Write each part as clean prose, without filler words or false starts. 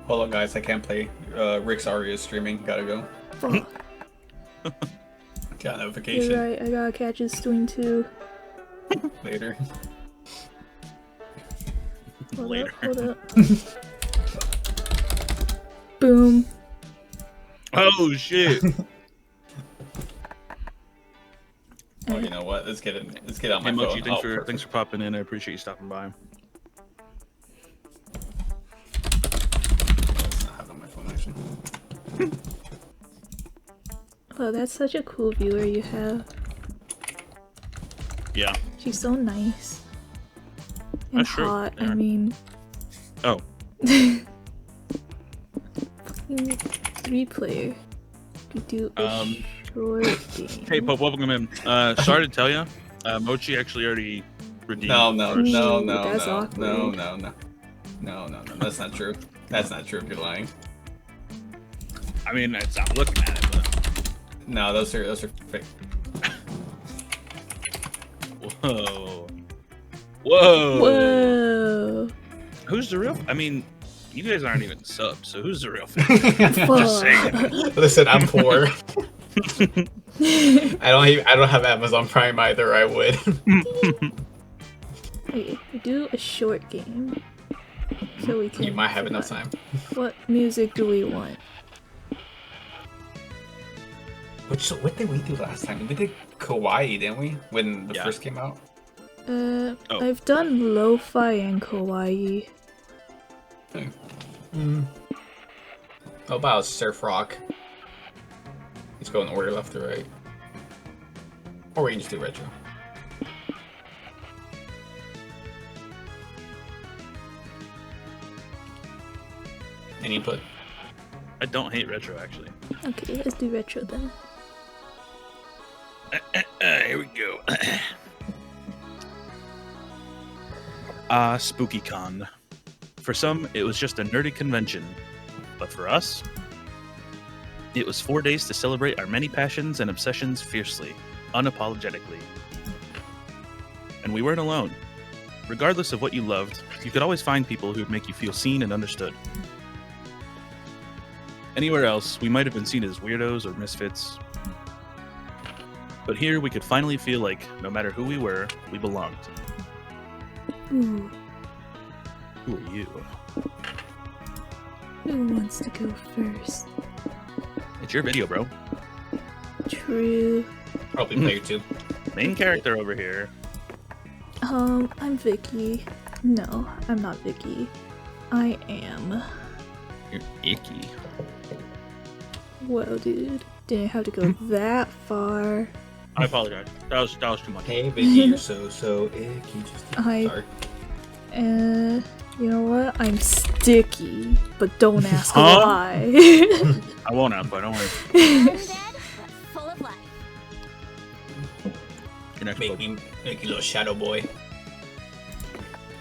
Hold on, guys. I can't play. Rick's Aria is streaming. Gotta go. Fuck. Got a notification. You're right, I gotta catch his stream too. Later. Hold Later. up, hold up. Boom. Oh shit! Well, you know what? Let's get it. Let's get out my Hey, Mochi, phone. thanks for popping in. I appreciate you stopping by. Let's not have it on my phone actually. Oh, that's such a cool viewer you have. Yeah. She's so nice. And That's true. hot, Yeah. I mean. Oh. Fucking 3-player. You do a short game. Hey, Pope, welcome in. Sorry to tell you, Mochi actually already redeemed. No. That's awkward. No. That's not true. That's not true. If you're lying. I mean, it's not looking at it, but. No, those are fake. Whoa. Whoa. Who's the real? I mean, you guys aren't even subs, so who's the real fan? Just saying. Listen, I'm poor. I don't have Amazon Prime either. I would. Okay, we do a short game. So we can. You might have enough time. What music do we want? What did we do last time? We did Kawaii, didn't we? When the Yeah. first came out. I've done lo-fi and kawaii. How about surf rock? Let's go in order left to right. Or we can just do retro. Any input? I don't hate retro, actually. Okay, let's do retro then. Here we go. Spooky Con. For some, it was just a nerdy convention. But for us, it was 4 days to celebrate our many passions and obsessions fiercely, unapologetically. And we weren't alone. Regardless of what you loved, you could always find people who'd make you feel seen and understood. Anywhere else, we might have been seen as weirdos or misfits. But here, we could finally feel like, no matter who we were, we belonged. Ooh, Who are you? who wants to go first? It's your video, bro. True. Probably player 2. Main character over here. I'm Vicky. No, I'm not Vicky. I am. You're icky. Whoa, dude. Didn't have to go that far. I apologize. That was too much. Hey, Vicky, you're so icky. Sorry. You know what? I'm sticky, but don't ask Huh? why. I won't ask, but don't worry. Full of life. Your next Make book. me a little shadow boy.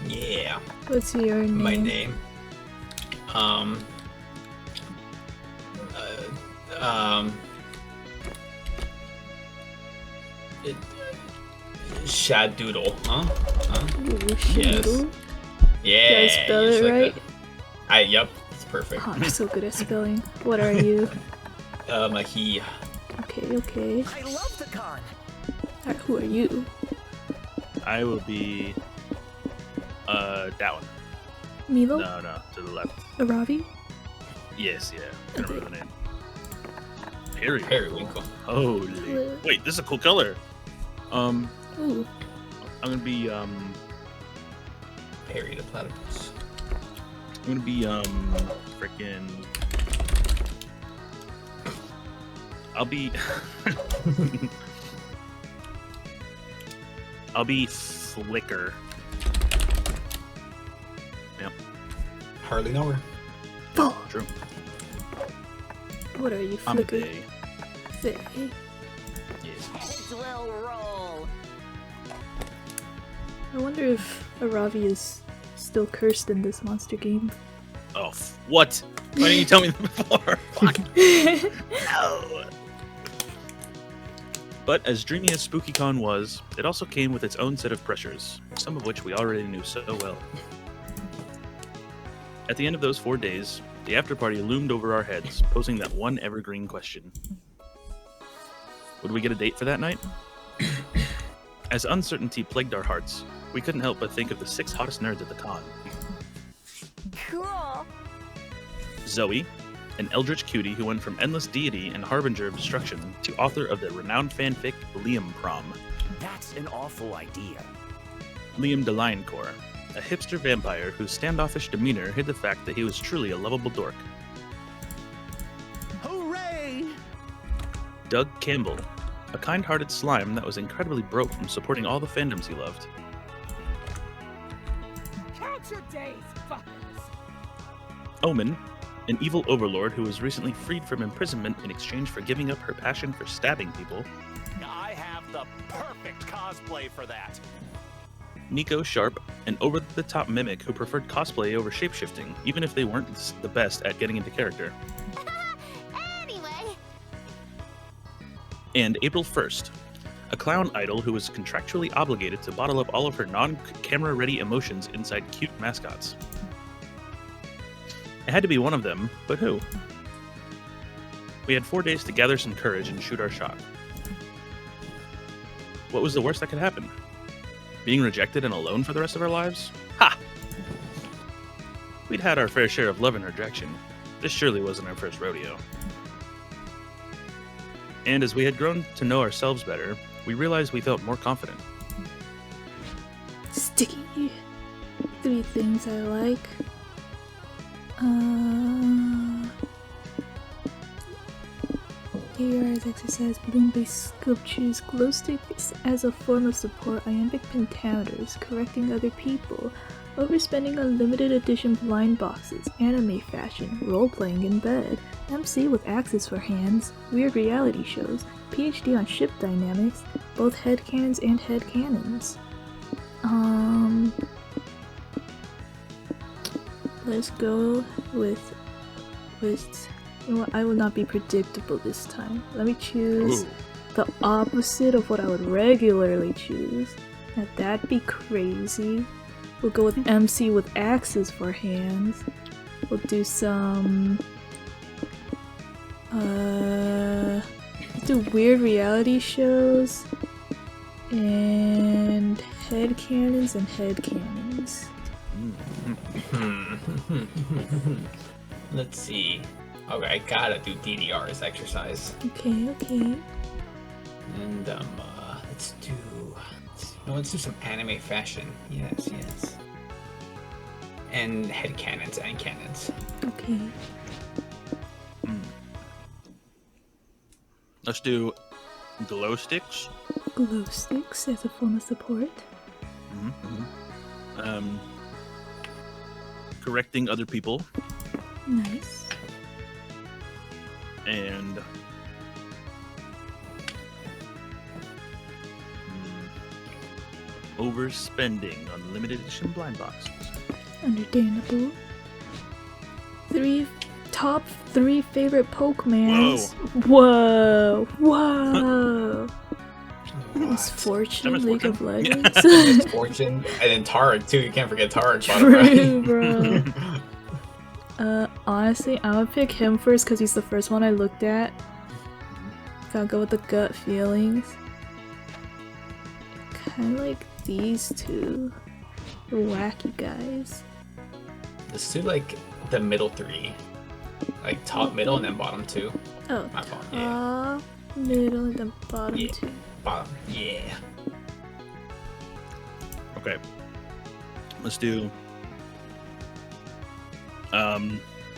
Yeah. What's your name? My name. Shadoodle, huh? Ooh, Shadoodle. Yeah. Did I spell just it like right? that. Yep, it's perfect. Oh, I'm so good at spelling. What are you? A he. Okay. I love the con. Alright, who are you? I will be. That one. Milo? No, to the left. Aravi? Yes, yeah. I don't remember the name. Periwinkle. Periwinkle. Holy. Wait, this is a cool color. Ooh. I'm gonna be Perry the platypus. I'm gonna be freaking. I'll be. I'll be Flicker. Yep, Hardly know her. Oh, true. what are you, I'm Flicker? Faye. Faye. Yes. Heads will roll. I wonder if Aravi is still cursed in this monster game. Oh, what? Why didn't you tell me that before? Fuck. No. But as dreamy as SpookyCon was, it also came with its own set of pressures, some of which we already knew so well. At the end of those 4 days, the after party loomed over our heads, posing that one evergreen question. Would we get a date for that night? As uncertainty plagued our hearts, we couldn't help but think of the 6 hottest nerds at the con. Cool. Zoe, an eldritch cutie who went from endless deity and harbinger of destruction to author of the renowned fanfic Liam Prom. That's an awful idea. Liam de Lioncore, a hipster vampire whose standoffish demeanor hid the fact that he was truly a lovable dork. Hooray! Doug Campbell, a kind-hearted slime that was incredibly broke from supporting all the fandoms he loved. Count your days, fuckers! Omen, an evil overlord who was recently freed from imprisonment in exchange for giving up her passion for stabbing people. I have the perfect cosplay for that. Nico Sharp, an over-the-top mimic who preferred cosplay over shapeshifting, even if they weren't the best at getting into character. Anyway. And April 1st, a clown idol who was contractually obligated to bottle up all of her non-camera ready emotions inside cute mascots. It had to be one of them, but who? We had 4 days to gather some courage and shoot our shot. What was the worst that could happen? Being rejected and alone for the rest of our lives? Ha! We'd had our fair share of love and rejection. This surely wasn't our first rodeo. And as we had grown to know ourselves better, we realized we felt more confident. Sticky. 3 things I like. AR's exercise, balloon-based sculptures, glow sticks as a form of support, iambic pentaters, correcting other people, overspending on limited edition blind boxes, anime fashion, role-playing in bed, MC with axes for hands, weird reality shows, PhD on ship dynamics, both headcanons and headcanons. Let's go with you know what, I will not be predictable this time. Let me choose the opposite of what I would regularly choose. Now that'd be crazy. We'll go with MC with axes for hands. We'll do some do weird reality shows and headcanons and headcanons. Let's see. Okay, I gotta do DDR's exercise. Okay. And let's do some anime fashion. Yes. And headcanons and cannons. Okay. Let's do glow sticks. Glow sticks as a form of support. Correcting other people. Nice. And overspending on limited edition blind boxes. Understandable. Top 3 favorite Pokemans. Whoa. Misfortune, League of Legends. Misfortune, and then Tarek too. You can't forget Tarek. True, bro. Honestly, I would pick him first because he's the first one I looked at. So I'll go with the gut feelings. Kind of like these two. They're wacky guys. Let's do like the middle 3. Like top, middle, and then bottom 2. Oh, My fault, top, middle, and then bottom 2. Bottom, yeah. Okay. Let's do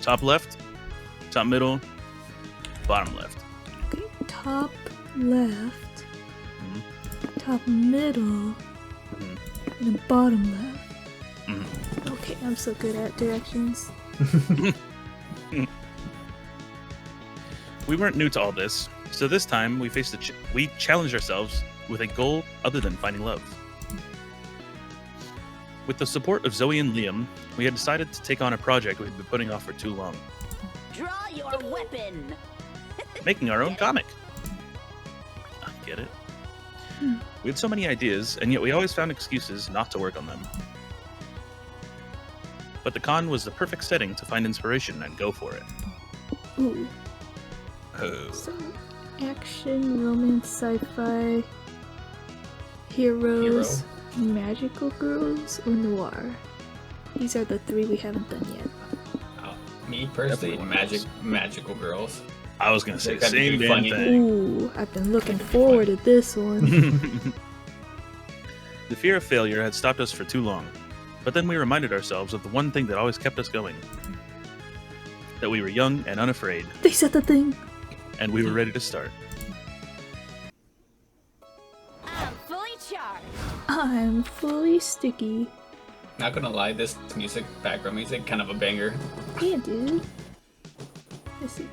top left, top middle, bottom left. Okay, top left, top middle, and then bottom left. Okay, I'm so good at directions. We weren't new to all this, so this time we faced we challenged ourselves with a goal other than finding love. With the support of Zoe and Liam, we had decided to take on a project we had been putting off for too long. Draw your weapon. Making our own comic. I get it. We had so many ideas, and yet we always found excuses not to work on them. but the con was the perfect setting to find inspiration and go for it. Ooh. Oh. Some action, romance, sci-fi, heroes, magical girls, or noir. These are the 3 we haven't done yet. Me personally, Definitely magical girls. I was gonna say the That'd be same damn funny. thing. Ooh, I've been looking forward to this one. The fear of failure had stopped us for too long, but then we reminded ourselves of the one thing that always kept us going. That we were young and unafraid, They said the thing. and we were ready to start. I'm fully charged. I'm fully sticky. Not gonna lie, this music, background music, kind of a banger. Yeah, dude. Let's see.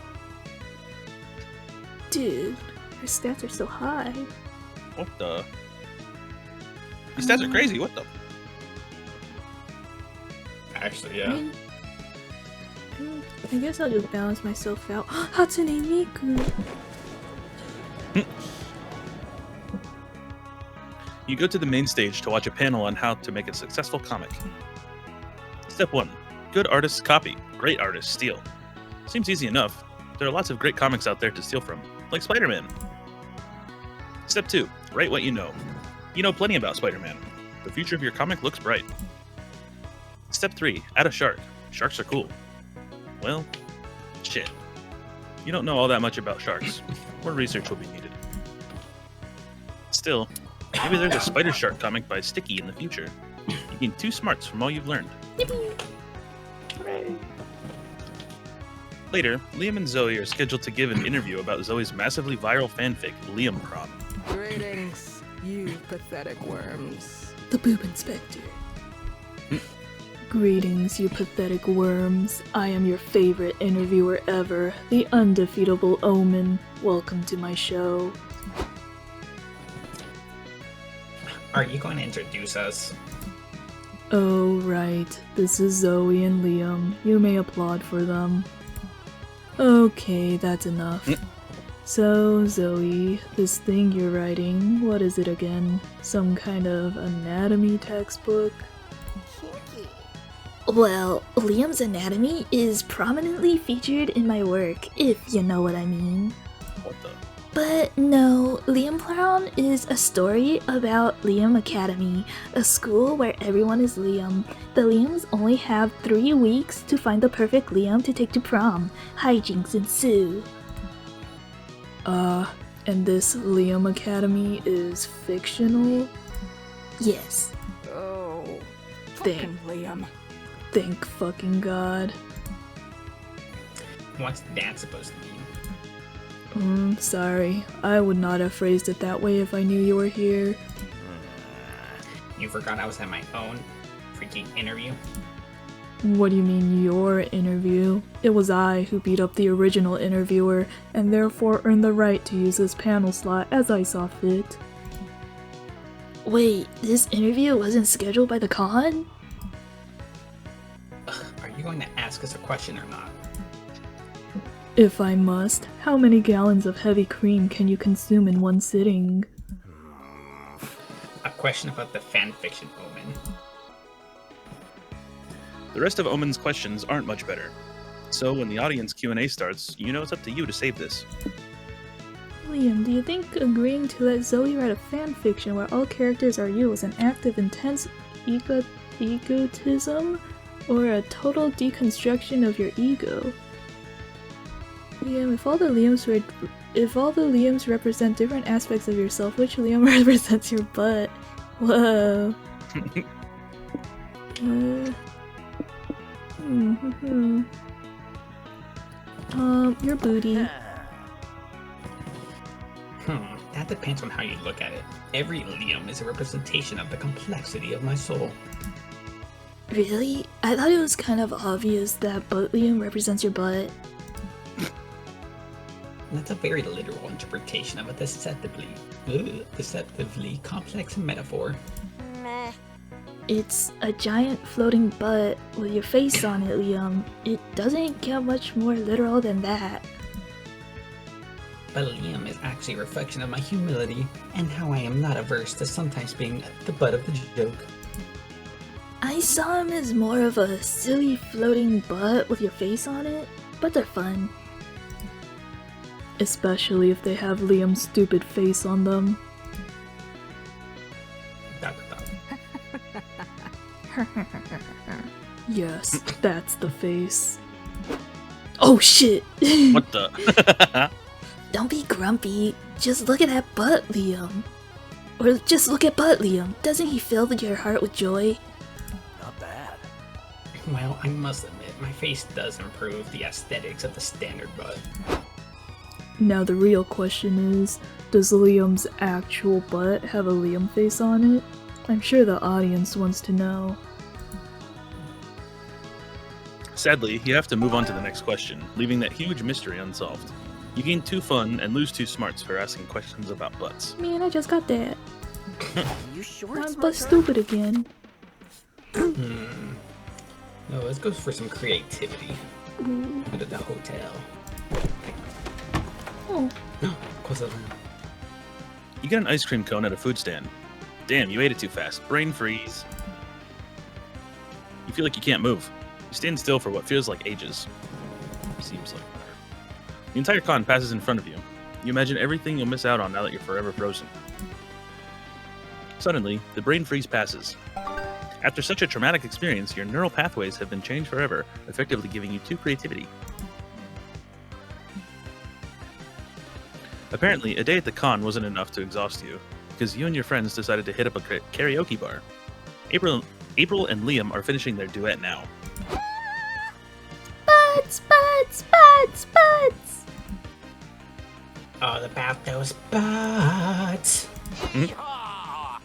Dude, her stats are so high. What the? These stats are crazy, what the? Actually, yeah. I guess I'll just balance myself out. Hatsune Miku! You go to the main stage to watch a panel on how to make a successful comic. Step 1. Good artists copy, great artists steal. Seems easy enough. There are lots of great comics out there to steal from, like Spider-Man. Step 2. Write what you know. You know plenty about Spider-Man. The future of your comic looks bright. Step 3. Add a shark. Sharks are cool. Well, shit. You don't know all that much about sharks. More research will be needed. Still, maybe there's a spider shark comic by Sticky in the future. You gain 2 smarts from all you've learned. Later, Liam and Zoe are scheduled to give an interview about Zoe's massively viral fanfic, Liam Prom. Greetings, you pathetic worms. The Boob Inspector. Greetings, you pathetic worms. I am your favorite interviewer ever, the undefeatable Omen. Welcome to my show. Are you going to introduce us? Oh, right. This is Zoe and Liam. You may applaud for them. Okay, that's enough. So, Zoe, this thing you're writing, what is it again? Some kind of anatomy textbook? Well, Liam's anatomy is prominently featured in my work, if you know what I mean. What the? But no, Liam Clown is a story about Liam Academy, a school where everyone is Liam. The Liams only have 3 weeks to find the perfect Liam to take to prom. Hijinks ensue. And this Liam Academy is fictional? Yes. Oh, Thank, fucking Liam. thank fucking God. What's that supposed to mean? Sorry. I would not have phrased it that way if I knew you were here. You forgot I was at my own freaking interview? What do you mean, your interview? It was I who beat up the original interviewer, and therefore earned the right to use this panel slot as I saw fit. Wait, this interview wasn't scheduled by the con? Are you going to ask us a question or not? If I must, how many gallons of heavy cream can you consume in one sitting? A question about the fanfiction Omen. The rest of Omen's questions aren't much better. So when the audience Q&A starts, you know it's up to you to save this. Liam, do you think agreeing to let Zoe write a fanfiction where all characters are you is an act of intense egotism, or a total deconstruction of your ego? Liam, if all the Liams represent different aspects of yourself, which Liam represents your butt? Whoa. Your booty. That depends on how you look at it. Every Liam is a representation of the complexity of my soul. Really? I thought it was kind of obvious that butt Liam represents your butt. That's a very literal interpretation of a deceptively complex metaphor. Meh. It's a giant floating butt with your face on it, Liam. It doesn't get much more literal than that. But Liam is actually a reflection of my humility and how I am not averse to sometimes being the butt of the joke. I saw him as more of a silly floating butt with your face on it, but they're fun. Especially if they have Liam's stupid face on them. Dot, dot, dot. Yes, that's the face. Oh shit! What the? Don't be grumpy. Just look at that butt, Liam. Or just look at butt, Liam. Doesn't he fill your heart with joy? Not bad. Well, I must admit, my face does improve the aesthetics of the standard butt. Now the real question is, does Liam's actual butt have a Liam face on it? I'm sure the audience wants to know. Sadly, you have to move on to the next question, leaving that huge mystery unsolved. You gain 2 fun and lose 2 smarts for asking questions about butts. Man, I just got that. You sure I'm it's my but turn? stupid again. No, let's go for some creativity. Ooh. Go to the hotel. Oh, Close that one. You get an ice cream cone at a food stand. Damn, you ate it too fast. Brain freeze. You feel like you can't move. You stand still for what feels like ages. Seems like whatever. The entire con passes in front of you. You imagine everything you'll miss out on now that you're forever frozen. Suddenly, the brain freeze passes. After such a traumatic experience, your neural pathways have been changed forever, effectively giving you 2 creativity. Apparently, a day at the con wasn't enough to exhaust you, because you and your friends decided to hit up a karaoke bar. April and Liam are finishing their duet now. Butts, butts, butts, butts! All about those butts. Yeehaw!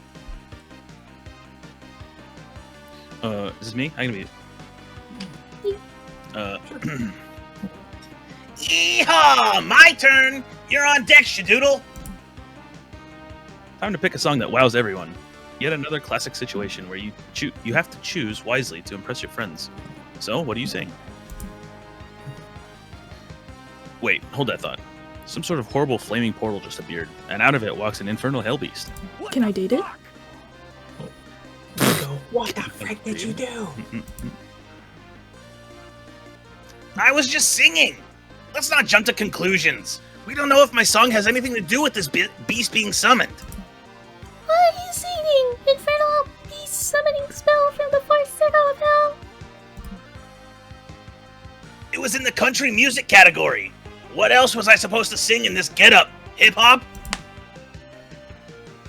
Is this me? I'm gonna be... Yeehaw! My turn! You're on deck, Shadoodle! Time to pick a song that wows everyone. Yet another classic situation where you have to choose wisely to impress your friends. So, what do you sing? Wait, hold that thought. Some sort of horrible flaming portal just appeared, and out of it walks an infernal hellbeast. can I date it? Go. What the frick did you do? I was just singing! Let's not jump to conclusions. We don't know if my song has anything to do with this beast being summoned. What are you singing? Infernal beast summoning spell from the fourth circle of hell? It was in the country music category. What else was I supposed to sing in this getup? Hip hop?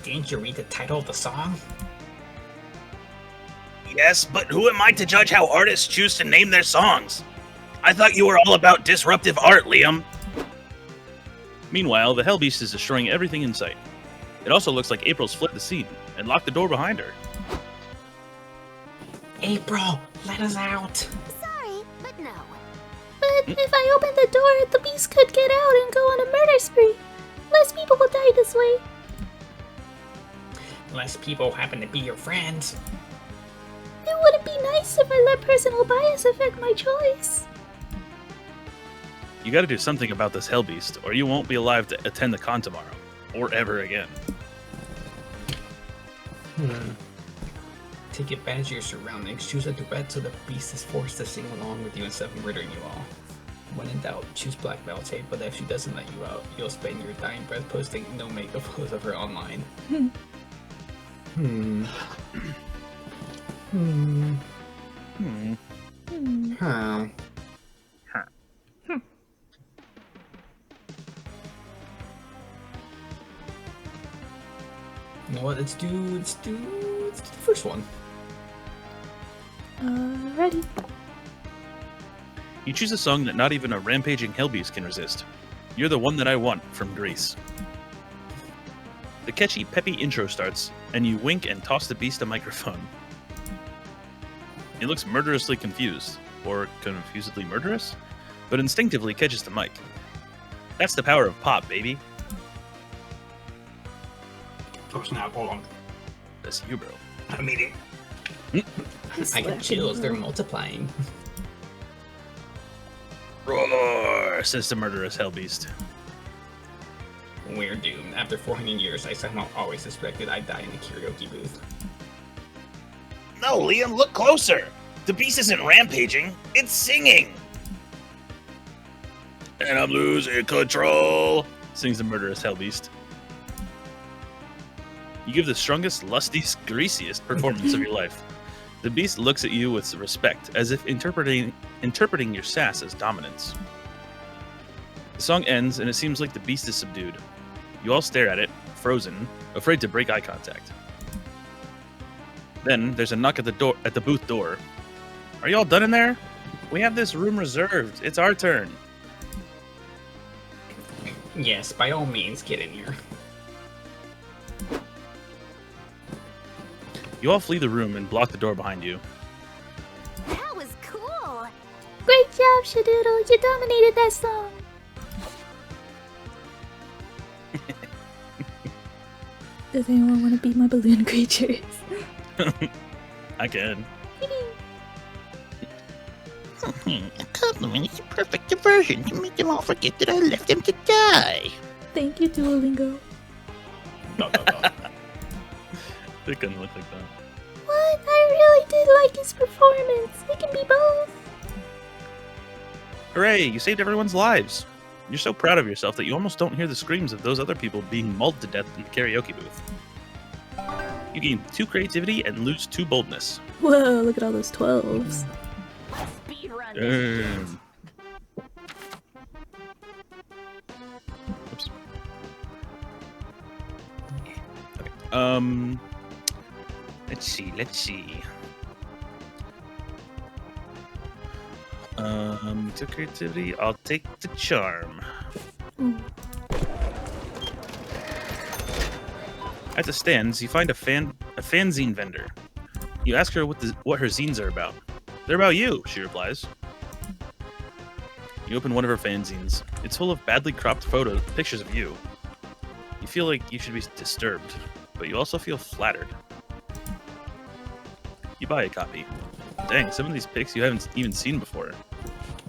Didn't you read the title of the song? Yes, but who am I to judge how artists choose to name their songs? I thought you were all about disruptive art, Liam. Meanwhile, the hellbeast is destroying everything in sight. It also looks like April's fled the scene and locked the door behind her. April, let us out. Sorry, but no. But if I open the door, the beast could get out and go on a murder spree. Less people will die this way. Less people happen to be your friends. It wouldn't be nice if I let personal bias affect my choice. You gotta do something about this hellbeast, or you won't be alive to attend the con tomorrow. Or ever again. Take advantage of your surroundings. Choose a duet so the beast is forced to sing along with you instead of murdering you all. When in doubt, choose Black Belt Tape, but if she doesn't let you out, you'll spend your dying breath posting no makeup photos of her online. You know what? Let's do the first one. Ready. You choose a song that not even a rampaging hellbeast can resist. You're the one that I want from Greece. The catchy, peppy intro starts, and you wink and toss the beast a microphone. It looks murderously confused, or confusedly murderous, but instinctively catches the mic. That's the power of pop, baby. Oh snap! Hold on. That's you, bro. I'm eating. I got chills. They're multiplying. Roar, says the murderous hellbeast. We're doomed. After 400 years, I somehow always suspected I'd die in a karaoke booth. No, Liam, look closer. The beast isn't rampaging, it's singing. And I'm losing control, sings the murderous hell beast. You give the strongest, lustiest, greasiest performance of your life. The beast looks at you with respect, as if interpreting your sass as dominance. The song ends, and it seems like the beast is subdued. You all stare at it, frozen, afraid to break eye contact. Then there's a knock at the booth door. Are you all done in there? We have this room reserved. It's our turn. Yes, by all means, get in here. You all flee the room and block the door behind you. That was cool. Great job, Shadoodle. You dominated that song. Does anyone want to be my balloon creatures? I can. A compliment is a perfect diversion to make them all forget that I left them to die. Thank you, Duolingo. It couldn't look like that. What? I really did like his performance. We can be both. Hooray! You saved everyone's lives. You're so proud of yourself that you almost don't hear the screams of those other people being mauled to death in the karaoke booth. You gain 2 creativity and lose 2 boldness. Whoa, look at all those 12s. Let's speed run this. Damn. Oops. Okay. Let's see. 2 creativity. I'll take the charm. At the stands, you find a fanzine vendor. You ask her what her zines are about. They're about you, she replies. You open one of her fanzines. It's full of badly cropped pictures of you. You feel like you should be disturbed, but you also feel flattered. You buy a copy. Dang, some of these pics you haven't even seen before.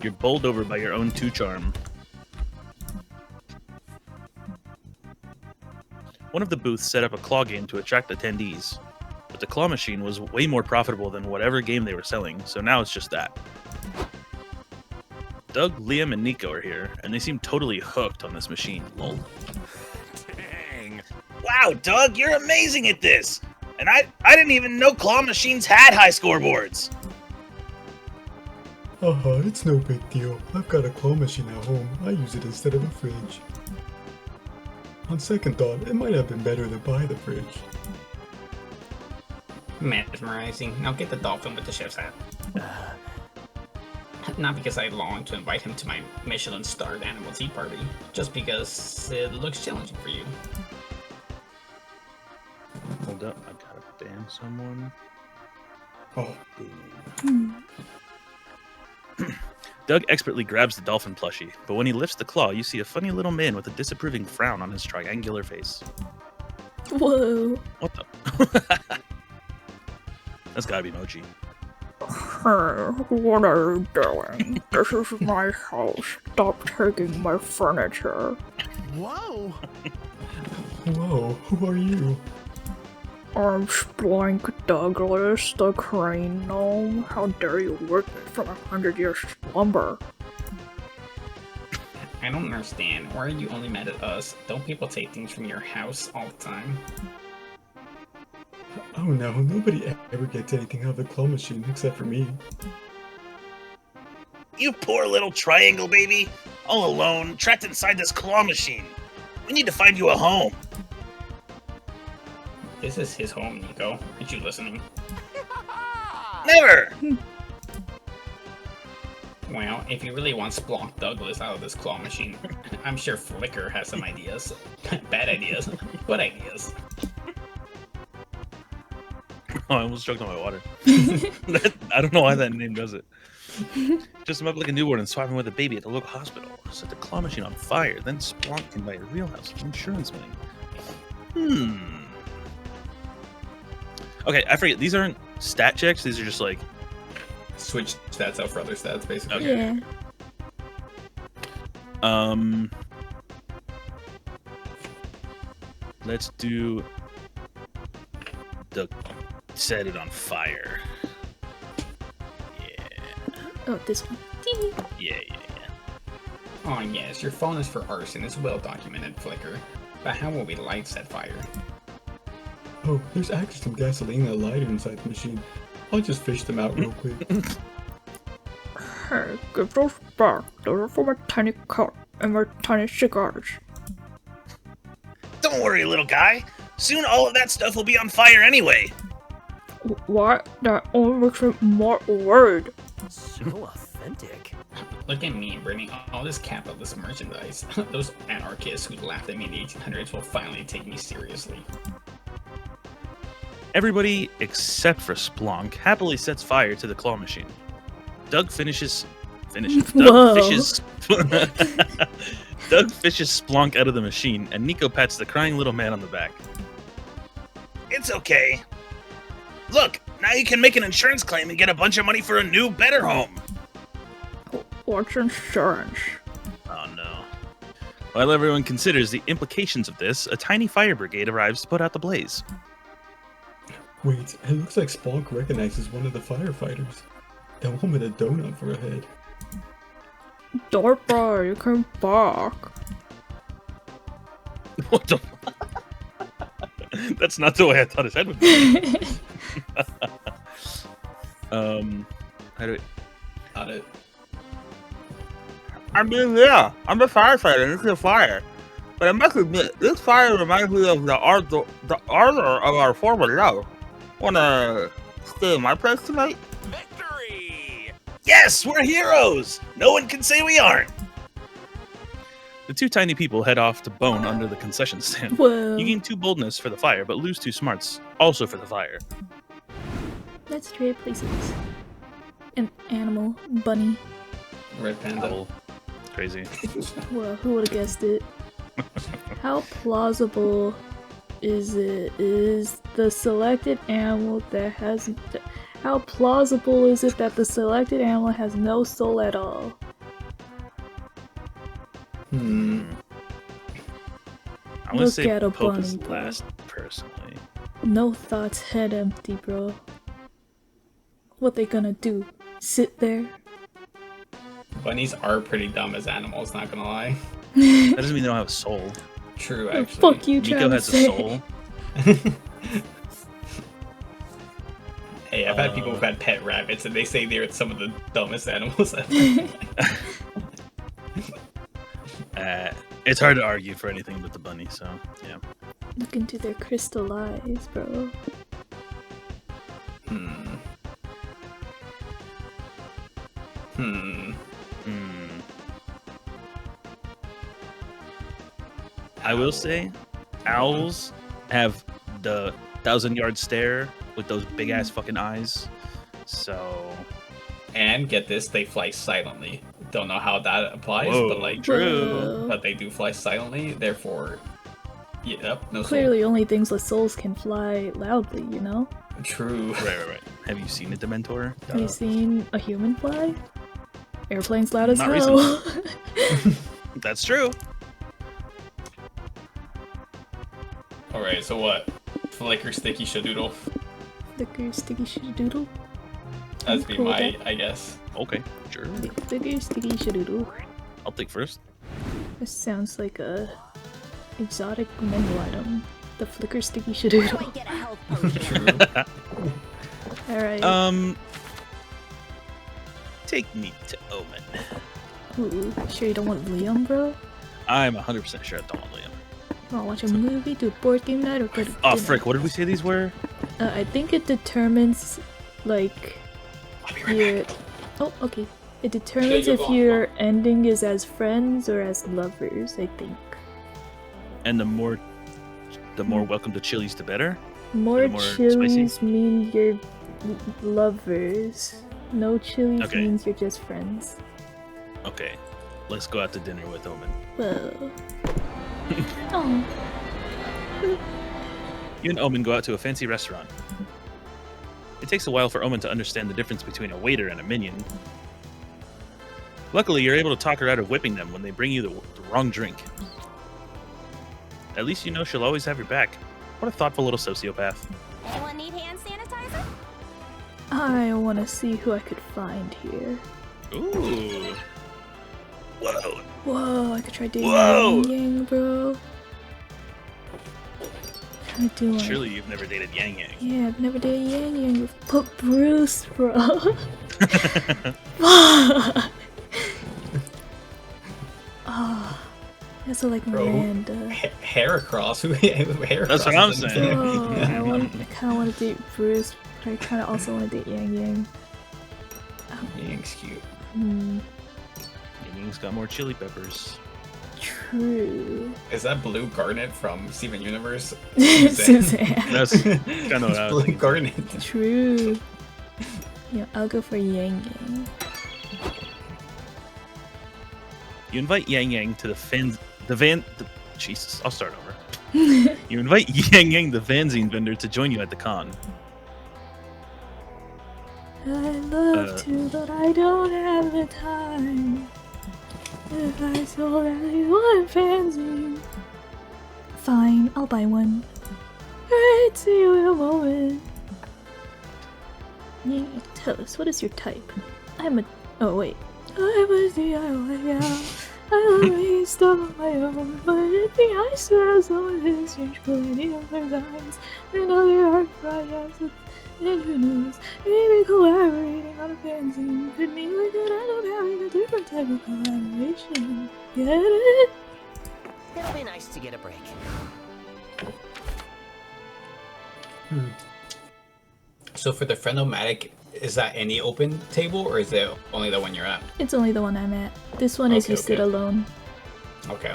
You're bowled over by your own 2 charm. One of the booths set up a claw game to attract attendees, but the claw machine was way more profitable than whatever game they were selling, so now it's just that. Doug, Liam, and Nico are here, and they seem totally hooked on this machine, lol. Dang. Wow, Doug, you're amazing at this. And I didn't even know claw machines had high scoreboards. It's no big deal. I've got a claw machine at home. I use it instead of a fridge. On second thought, it might have been better to buy the fridge. Mesmerizing. Now get the dolphin with the chef's hat. Not because I long to invite him to my Michelin-starred animal tea party, just because it looks challenging for you. Hold up, I gotta ban someone. Oh, Doug expertly grabs the dolphin plushie, but when he lifts the claw, you see a funny little man with a disapproving frown on his triangular face. Whoa. What the? That's gotta be Mochi. What are you doing? This is my house. Stop taking my furniture. Whoa. whoa, who are you? I'm Splunk Douglas, the crane gnome. How dare you wake me from 100 years slumber? I don't understand. Why are you only mad at us? Don't people take things from your house all the time? Oh no, nobody ever gets anything out of the claw machine except for me. You poor little triangle baby. All alone, trapped inside this claw machine. We need to find you a home. This is his home, Nico. Aren't you listening? Never! Well, if you really want Splunk Douglas out of this claw machine, I'm sure Flicker has some ideas. Bad ideas, but ideas. Oh, I almost choked on my water. I don't know why that name does it. Just him up like a newborn and swap him with a baby at the local hospital. Set the claw machine on fire, then Splunk can buy a real house for insurance money. Okay, I forget. These aren't stat checks. These are just like... Switch stats out for other stats, basically. Okay. Yeah. Let's do... set it on fire. Yeah. Oh, this one. Yeah. Oh yes, your fondness for arson is well documented, Flicker. But how will we light set fire? Oh, there's actually some gasoline and a lighter inside the machine. I'll just fish them out real quick. Hey, give those back. Those are for my tiny cat and my tiny cigars. Don't worry, little guy. Soon all of that stuff will be on fire anyway. What? That only makes me more worried. So authentic. Look at me bringing all this capitalist merchandise. Those anarchists who laughed at me in the 1800s will finally take me seriously. Everybody except for Splonk happily sets fire to the claw machine. Doug fishes Doug fishes Splonk out of the machine, and Nico pats the crying little man on the back. It's okay. Look, now you can make an insurance claim and get a bunch of money for a new, better home. What's insurance? Oh no. While everyone considers the implications of this, a tiny fire brigade arrives to put out the blaze. Wait, it looks like Splonk recognizes one of the firefighters. That one with a donut for a head. Dorpa, you came back. What the? That's not the way I thought his head would be. How do we... Got it. I mean, yeah, I'm a firefighter and it's a fire. But I must admit, this fire reminds me of the ardor of our former love. Wanna stay in my place tonight? Victory! Yes, we're heroes! No one can say we aren't! The two tiny people head off to bone under the concession stand. Whoa. You gain 2 boldness for the fire, but lose 2 smarts, also for the fire. Let's trade places. An animal, bunny. Red panda. Owl. Crazy. Well, who would have guessed it? How plausible is it? Is the selected animal that has... How plausible is it that the selected animal has no soul at all? I'm gonna Look say at a Pope is bunny, bro. last, personally. No thoughts, head empty, bro. What they gonna do? Sit there? Bunnies are pretty dumb as animals, not gonna lie. That doesn't mean they don't have a soul. True, The actually. fuck you Nico trying to has a say? soul. Hey, I've had people who've had pet rabbits, and they say they're some of the dumbest animals ever. It's hard to argue for anything but the bunny, so yeah. Look into their crystal eyes, bro. I will say, owls have the 1,000-yard stare with those big ass fucking eyes. So, And get this, they fly silently. Don't know how that applies, whoa, but like, true. but they do fly silently. Therefore, yep, no soul. Clearly, only things with souls can fly loudly, you know? True. right. Have you seen a Dementor? Have you seen a human fly? Airplanes loud as Not hell. That's true. Alright, so what? Flicker, sticky, shadoodle. Flicker, sticky, shadoodle. That'd be Cool with my, that. I guess. Okay, sure. Flicker, sticky, shadoodle. I'll take first. This sounds like a exotic menu item. The flicker, sticky, How do I shadoodle. get a health potion? Alright. Take me to Omen. Ooh, sure you don't want Liam, bro? I'm 100% sure I don't want Liam. Wanna watch a movie, do a board game night, or go to Oh, dinner? frick, what did we say these were? I think it determines, like, your... Oh, okay. It determines if your ending is as friends or as lovers, I think. And the more welcome to Chili's, the better? More more chilies spicy? mean you're lovers. No chilies Okay. means you're just friends. Okay, let's go out to dinner with Omen. Whoa. Oh. You and Omen go out to a fancy restaurant. It takes a while for Omen to understand the difference between a waiter and a minion. Luckily, you're able to talk her out of whipping them when they bring you the wrong drink. At least you know she'll always have your back. What a thoughtful little sociopath. Anyone need hand sanitizer? I want to see who I could find here. Ooh. Whoa. Whoa, I could try doing Whoa! Yang Yang, bro. Trying to do like... Surely you've never dated Yang Yang. Yeah, I've never dated Yang Yang. But Bruce, bro. Oh, that's so like Bro, Miranda. Heracross. Who Heracross? That's what I'm is- saying. Oh, I kind of want to date Bruce, but I kind of also want to date Yang Yang. Yang's cute. Hmm, Yang Yang's got more chili peppers. true. Is that Blue Garnet from Steven Universe? Suzanne. That's kind of what I was Blue thinking. Garnet. True. Yeah, I'll go for Yang Yang. You invite Yang Yang to Jesus, I'll start over. You invite Yang Yang, the fanzine vendor, to join you at the con. I love to, but I don't have the time. If I sold at least one fanzine. Fine, I'll buy one. Right, see you in a moment. Yeah, tell us, what is your type? I'm a... Oh, wait. I'm a DIY gal. I love making stuff on my own, but it'd be nice to have someone to exchange plenty of designs and other art projects with, and who knows, maybe collaborating on a fanzine could mean we could end up having a different type of collaboration. Get it? It'll be nice to get a break. So for the Friendomatic, is that any open table or is it only the one you're at? It's only the one I'm at. This one is Okay, you sit okay. alone. Okay.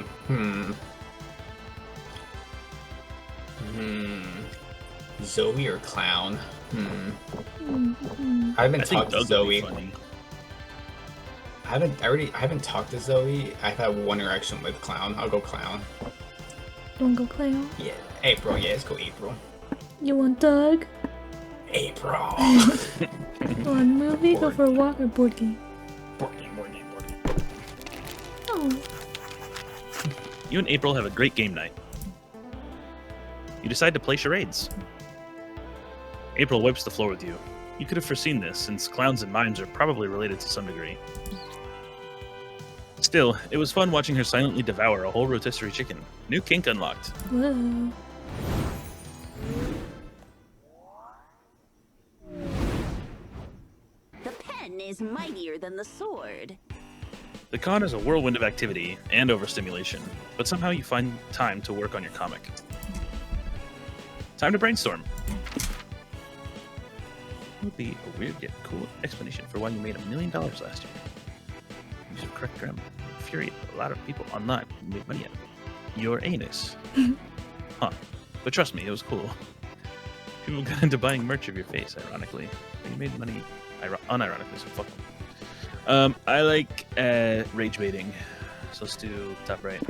Zoe or Clown? I haven't I think talked to Doug would be Zoe. funny. I haven't talked to Zoe. I've had one interaction with Clown. I'll go Clown. You wanna go clown? Yeah. April, yeah, let's go April. You want Doug? April! You want a movie? Go for a walk or board game? Board game. Oh, You and April have a great game night. You decide to play charades. April wipes the floor with you. You could have foreseen this, since clowns and mimes are probably related to some degree. Still, it was fun watching her silently devour a whole rotisserie chicken. New kink unlocked. whoa. The pen is mightier than the sword. The con is a whirlwind of activity and overstimulation, but somehow you find time to work on your comic. Time to brainstorm. What would be a weird yet cool explanation for why you made $1 million last year? Use of correct grammar. Infuriate a lot of people online who made money at it. Your anus. Huh. But trust me, it was cool. People got into buying merch of your face, ironically. But you made money unironically, so fuck them. I like rage baiting. So let's do top right.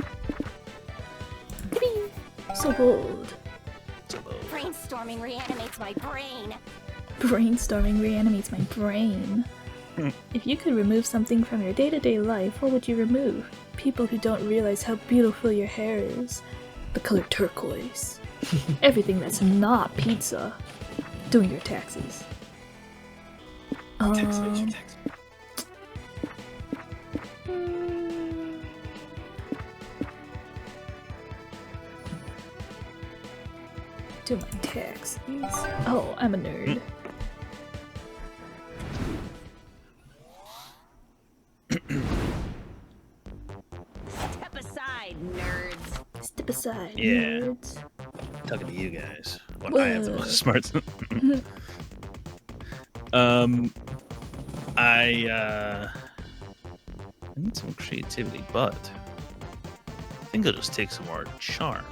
So bold. So low. Brainstorming reanimates my brain. Brainstorming reanimates my brain. If you could remove something from your day-to-day life, what would you remove? People who don't realize how beautiful your hair is. The color turquoise. Everything that's not pizza. Doing your taxes. Do my taxes. Oh, I'm a nerd. Step aside, nerds. Step aside, Yeah. nerds. Talking to you guys. Well, I have the Whoa. most smarts. I need some creativity, but I think I'll just take some more charm.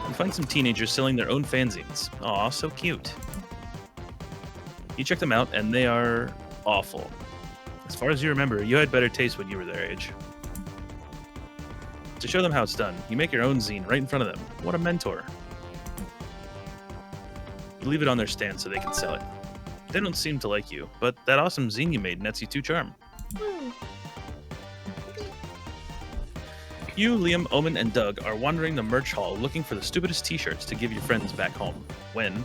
You find some teenagers selling their own fanzines. Aw, so cute. You check them out, and they are awful. As far as you remember, you had better taste when you were their age. To show them how it's done, you make your own zine right in front of them. What a mentor. You leave it on their stand so they can sell it. They don't seem to like you, but that awesome zine you made nets you 2 charm. You, Liam, Omen, and Doug are wandering the merch hall looking for the stupidest t-shirts to give your friends back home. When...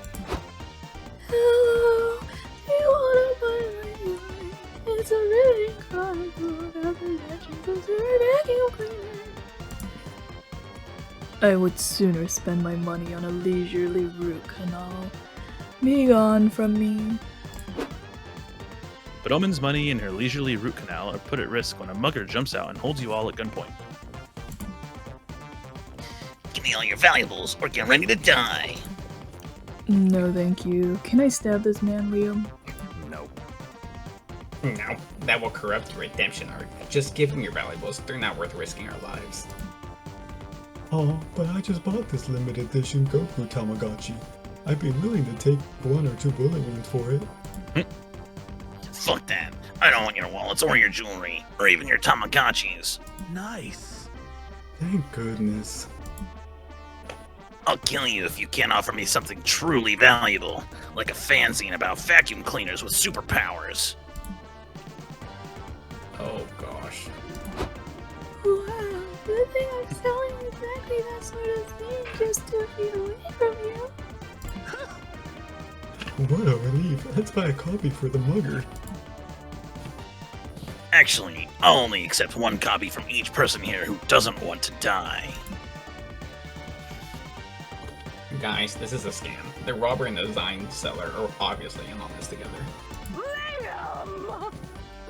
Hello, do you wanna buy my line? It's a really cardboard of the legend of the vacuum cleaner. I would sooner spend my money on a leisurely root canal. Be gone from me. But Omen's money and her leisurely root canal are put at risk when a mugger jumps out and holds you all at gunpoint. Give me all your valuables or get ready to die. No, thank you. Can I stab this man, Liam? No. No, that will corrupt your redemption arc. Just give them your valuables. They're not worth risking our lives. Oh, but I just bought this limited edition Goku Tamagotchi. I'd be willing to take 1 or 2 bullet wounds for it. Fuck that. I don't want your wallets or your jewelry, or even your Tamagotchis. Nice. Thank goodness. I'll kill you if you can't offer me something truly valuable, like a fanzine about vacuum cleaners with superpowers. Oh gosh. Wow, good thing I'm selling exactly that sort of thing just 2 feet away from you. What a relief. Let's buy a copy for the mugger. Actually, I'll only accept 1 copy from each person here who doesn't want to die. Guys, this is a scam. The robber and the design seller are obviously in on this together.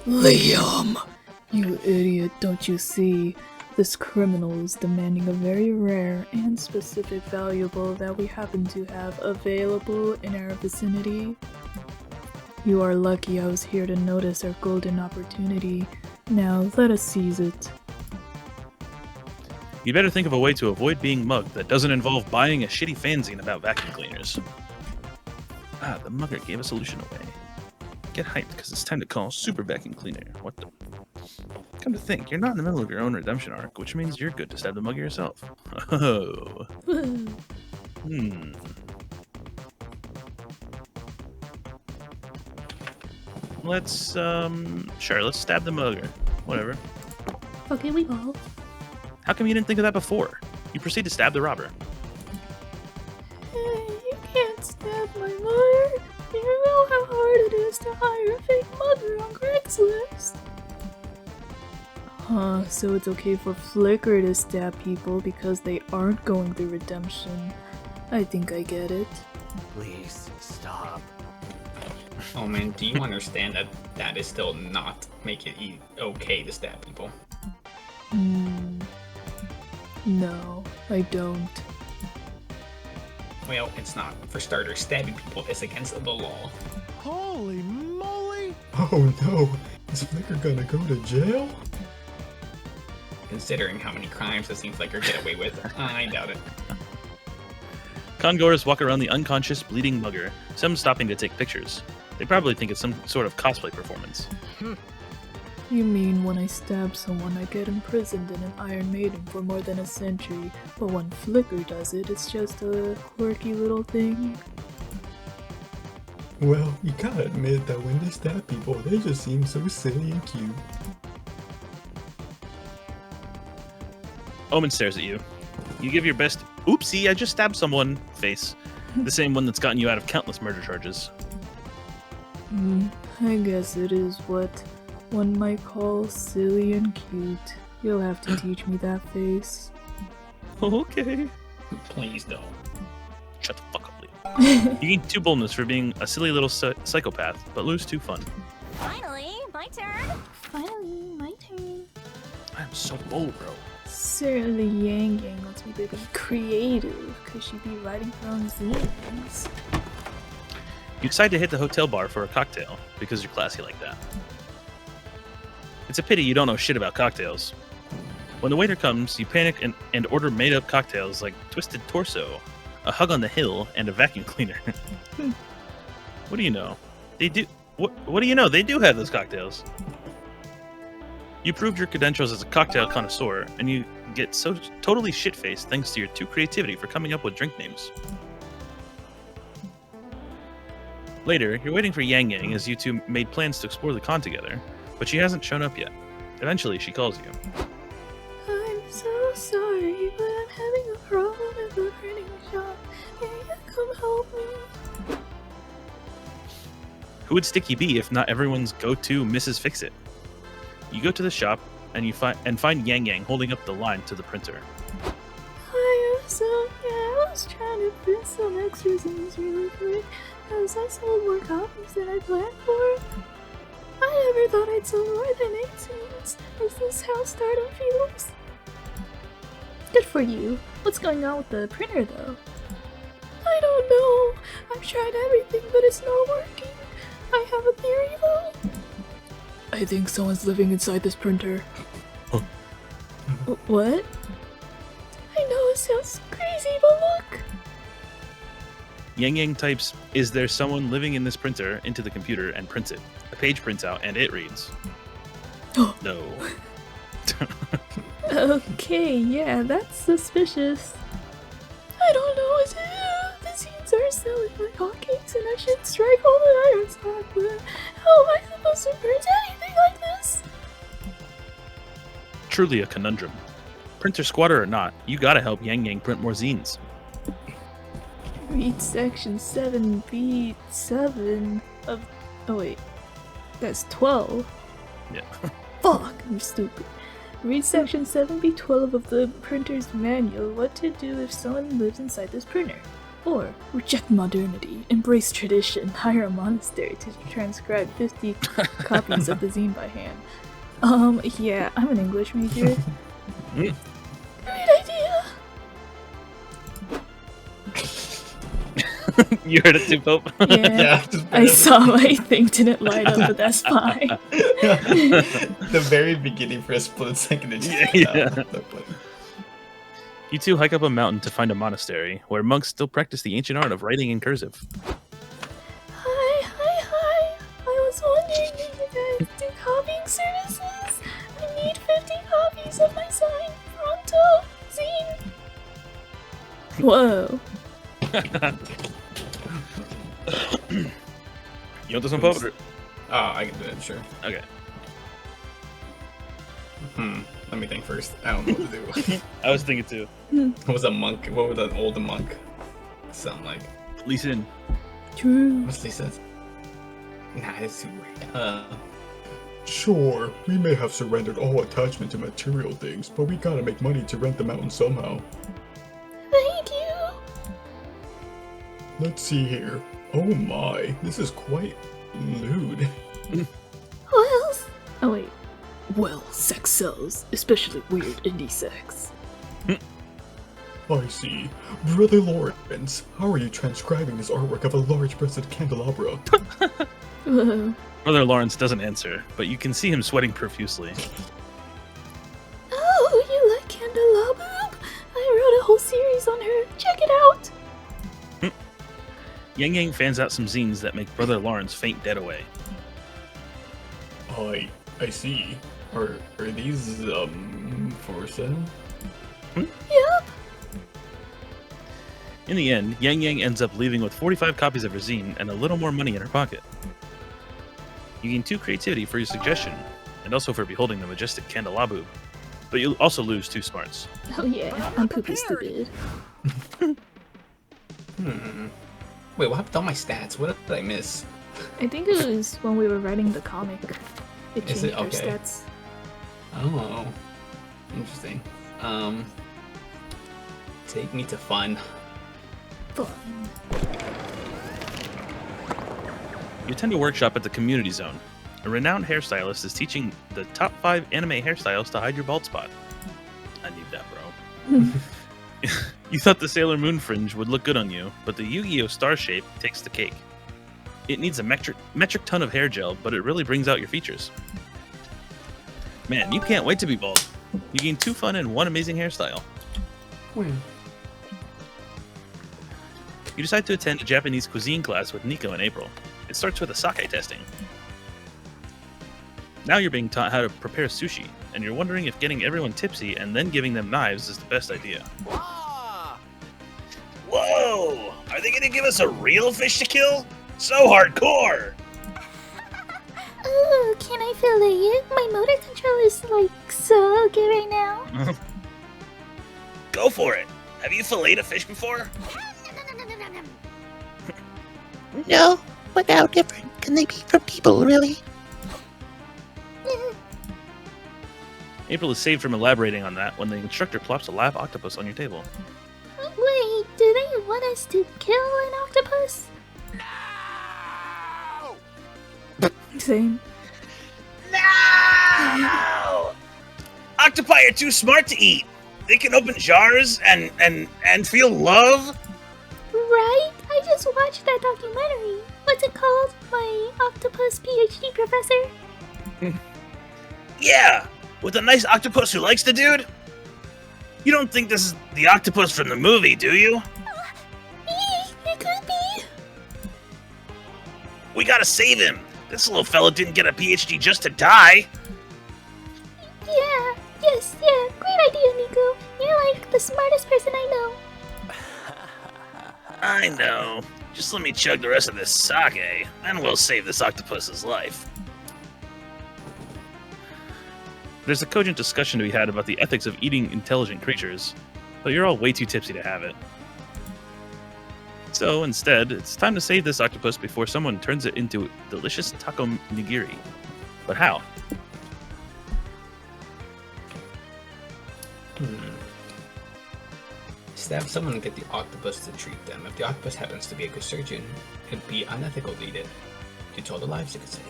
Liam! You idiot, don't you see? This criminal is demanding a very rare and specific valuable that we happen to have available in our vicinity. You are lucky I was here to notice our golden opportunity. Now let us seize it. You better think of a way to avoid being mugged that doesn't involve buying a shitty fanzine about vacuum cleaners. Ah, the mugger gave a solution away. Get hyped, because it's time to call Super Vacuum Cleaner. What the... Come to think, you're not in the middle of your own redemption arc, which means you're good to stab the mugger yourself. Oh. Let's, sure, let's stab the mugger. Whatever. Okay, we go. How come you didn't think of that before? You proceed to stab the robber. You can't stab my mother. You know how hard it is to hire a fake mother on Craigslist. Huh, so it's okay for Flickr to stab people because they aren't going through redemption. I think I get it. Please stop. Oh man, do you understand that that is still not make it okay to stab people? No, I don't. Well, it's not. For starters, stabbing people is against the law. Holy moly! Oh no, is Flicker gonna go to jail? Considering how many crimes it seems like get away with, I doubt it. Congoers walk around the unconscious, bleeding mugger, some stopping to take pictures. They probably think it's some sort of cosplay performance. You mean when I stab someone I get imprisoned in an Iron Maiden for more than a century, but when Flicker does it, it's just a quirky little thing? Well, you gotta admit that when they stab people, they just seem so silly and cute. Omen stares at you. You give your best, oopsie, I just stabbed someone, face. The same one that's gotten you out of countless murder charges. I guess it is what one might call silly and cute. You'll have to teach me that face. Okay. Please don't. Shut the fuck up, Lee. You gain 2 boldness for being a silly little psychopath, but lose 2 fun. Finally, my turn. Finally, my turn. I'm so bold, bro. Certainly Yang Yang wants me to be creative, cause she be writing her own zines. You decide to hit the hotel bar for a cocktail, because you're classy like that. It's a pity you don't know shit about cocktails. When the waiter comes, you panic and order made-up cocktails like Twisted Torso, a Hug on the Hill, and a vacuum cleaner. What do you know? They do... What do you know? They do have those cocktails. You proved your credentials as a cocktail connoisseur, and you get so totally shit-faced thanks to your 2 creativity for coming up with drink names. Later, you're waiting for Yang Yang as you 2 made plans to explore the con together, but she hasn't shown up yet. Eventually, she calls you. I'm so sorry, but I'm having a problem at the printing shop. Can you come help me? Who would Sticky be if not everyone's go-to Mrs. Fix-It? You go to the shop and you find Yang Yang holding up the line to the printer. I was trying to print some extra zines really quick, because I sold more copies than I planned for. I never thought I'd sell more than 8 zines. Is this how stardom feels? Good for you. What's going on with the printer, though? I don't know. I've tried everything, but it's not working. I have a theory, though. I think someone's living inside this printer. What? I know it sounds crazy, but look! Yang Yang types, "Is there someone living in this printer?" into the computer and prints it. A page prints out and it reads, "No." Okay, yeah, that's suspicious. I don't know what to do. The scenes are selling like hotcakes and I should strike all the iron stock, but how am I supposed to print anything like this? Truly a conundrum. Printer squatter or not, you gotta help Yang Yang print more zines. Read section 7B7 of... Oh wait, that's 12. Yeah. Fuck, I'm stupid. Read section 7B12 of the printer's manual, what to do if someone lives inside this printer. Or, reject modernity, embrace tradition, hire a monastery to transcribe 50 copies of the zine by hand. Yeah, I'm an English major. Great idea! You heard it too, Pope? Yeah, I saw my thing didn't light up, but that's fine. The very beginning for a split second. Yeah. You two hike up a mountain to find a monastery, where monks still practice the ancient art of writing in cursive. Hi. I was wondering if you guys do copying services. I need 50 copies of my sign pronto zine. Whoa. You want this one, Pope? Oh, I can do it, sure. Okay. Let me think first. I don't know what to do. I was thinking too. What was a monk? What would an old monk sound like? Listen. True. What's Lisa? Nah, it's too weird. Sure, we may have surrendered all attachment to material things, but we gotta make money to rent the mountain somehow. Thank you. Let's see here. Oh my, this is quite lewd. Well, oh wait. Well, sex sells, especially weird indie sex. I see. Brother Lawrence, how are you transcribing this artwork of a large-breasted candelabra? Whoa. Brother Lawrence doesn't answer, but you can see him sweating profusely. Oh, you like Candelabra? I wrote a whole series on her. Check it out. Yang Yang fans out some zines that make Brother Lawrence faint dead away. I see. Are these, for sale? Yep. In the end, Yang Yang ends up leaving with 45 copies of her zine and a little more money in her pocket. You gain 2 creativity for your suggestion, and also for beholding the majestic candelabra, but you'll also lose 2 smarts. Oh yeah, I'm poopy stupid. Wait, what happened to all my stats? What did I miss? I think it was when we were writing the comic. It Is changed it? our Okay. stats. Oh, interesting. Take me to fun. Fun. You attend a workshop at the community zone. A renowned hairstylist is teaching the top 5 anime hairstyles to hide your bald spot. I need that, bro. You thought the Sailor Moon fringe would look good on you, but the Yu-Gi-Oh! Star shape takes the cake. It needs a metric ton of hair gel, but it really brings out your features. Man, you can't wait to be bald. You gain 2 fun and 1 amazing hairstyle. You decide to attend a Japanese cuisine class with Nico in April. It starts with a sake testing. Now you're being taught how to prepare sushi, and you're wondering if getting everyone tipsy and then giving them knives is the best idea. Whoa! Are they gonna give us a real fish to kill? So hardcore! Ooh, can I feel it? My motor control is like so good right now. Go for it. Have you filleted a fish before? No, but how different can they be from people, really? April is saved from elaborating on that when the instructor plops a live octopus on your table. Wait, do they want us to kill an octopus? No! Same. No! Octopi are too smart to eat. They can open jars and feel love. Right? I just watched that documentary. What's it called? My octopus PhD professor? Yeah, with a nice octopus who likes the dude. You don't think this is the octopus from the movie, do you? It could be. We gotta save him. This little fella didn't get a PhD just to die. Yeah, great idea, Nico. You're like the smartest person I know. I know. Just let me chug the rest of this sake, and we'll save this octopus's life. There's a cogent discussion to be had about the ethics of eating intelligent creatures, but you're all way too tipsy to have it. So instead, it's time to save this octopus before someone turns it into delicious taco nigiri. But how? Stab someone and get the octopus to treat them. If the octopus happens to be a good surgeon, it'd be unethical to eat it. You told the lives, you could say.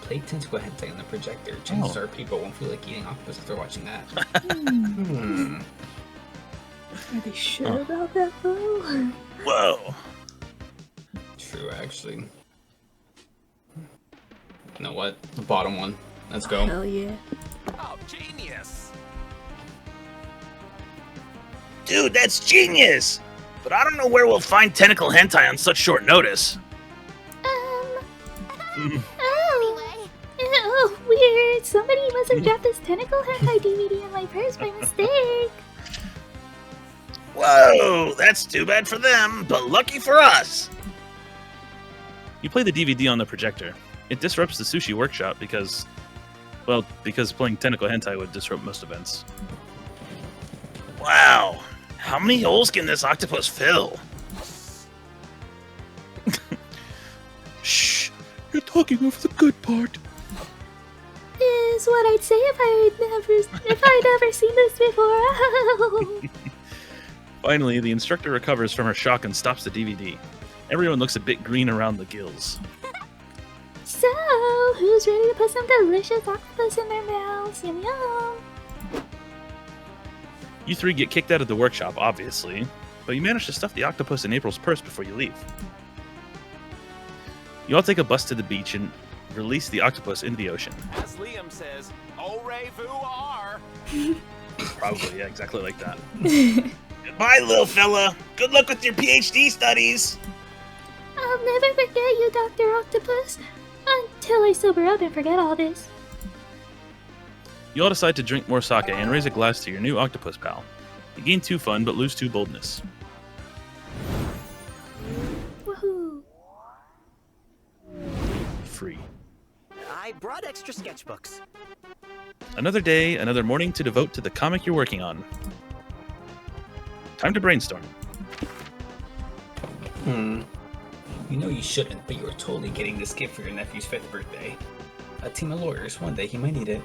Play tentacle hentai on the projector. Chances are people won't feel like eating octopus after watching that. Are they sure about that, though? Whoa. True, actually. You know what? The bottom one. Let's go. Hell yeah. Oh, genius! Dude, that's genius! But I don't know where we'll find tentacle hentai on such short notice. Oh, weird. Somebody must have dropped this tentacle hentai DVD in my purse by mistake. Whoa, that's too bad for them, but lucky for us. You play the DVD on the projector. It disrupts the sushi workshop because playing tentacle hentai would disrupt most events. Wow, how many holes can this octopus fill? Shh, you're talking over the good part. Is what I'd say if I'd never seen this before. Finally, the instructor recovers from her shock and stops the DVD. Everyone looks a bit green around the gills. So, who's ready to put some delicious octopus in their mouths? Yum yum. You three get kicked out of the workshop, obviously, but you manage to stuff the octopus in April's purse before you leave. You all take a bus to the beach and release the octopus into the ocean. As Liam says, au revoir! Probably, yeah, exactly like that. Goodbye, little fella. Good luck with your PhD studies. I'll never forget you, Dr. Octopus. Until I sober up and forget all this. You all decide to drink more sake and raise a glass to your new octopus pal. You gain 2 fun, but lose 2 boldness. Woohoo. Free. I brought extra sketchbooks. Another day, another morning to devote to the comic you're working on. Time to brainstorm. You know you shouldn't, but you are totally getting this gift for your nephew's 5th birthday. A team of lawyers, one day he might need it.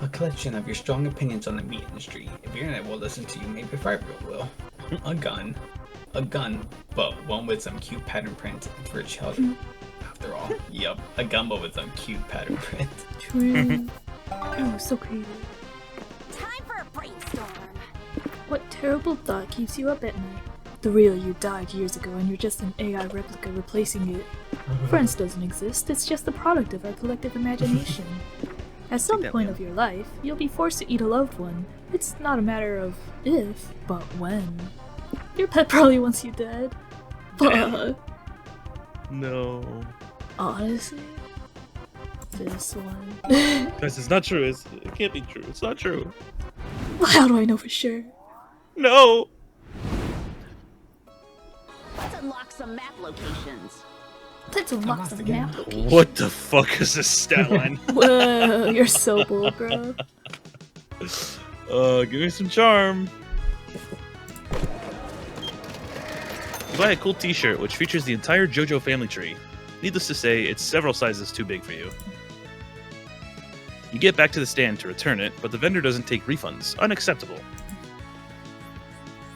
A collection of your strong opinions on the meat industry. If your internet will listen to you, maybe 5-year-old will. A gun, but one with some cute pattern print for a child. After all, yup, a gun but with some cute pattern print. True. Oh, so creative. Time for a brainstorm. What terrible thought keeps you up at night? The real you died years ago and you're just an AI replica replacing it. Friends doesn't exist, it's just the product of our collective imagination. At some point of your life, you'll be forced to eat a loved one. It's not a matter of if, but when. Your pet probably wants you dead. But No. honestly, this one. Guys, it's not true. It can't be true. It's not true. Well, how do I know for sure? No! Let's unlock some map locations. Let's unlock some map locations. What the fuck is this stat line? Whoa, you're so bold, bro. Give me some charm. You buy a cool t-shirt which features the entire JoJo family tree. Needless to say, it's several sizes too big for you. You get back to the stand to return it, but the vendor doesn't take refunds. Unacceptable.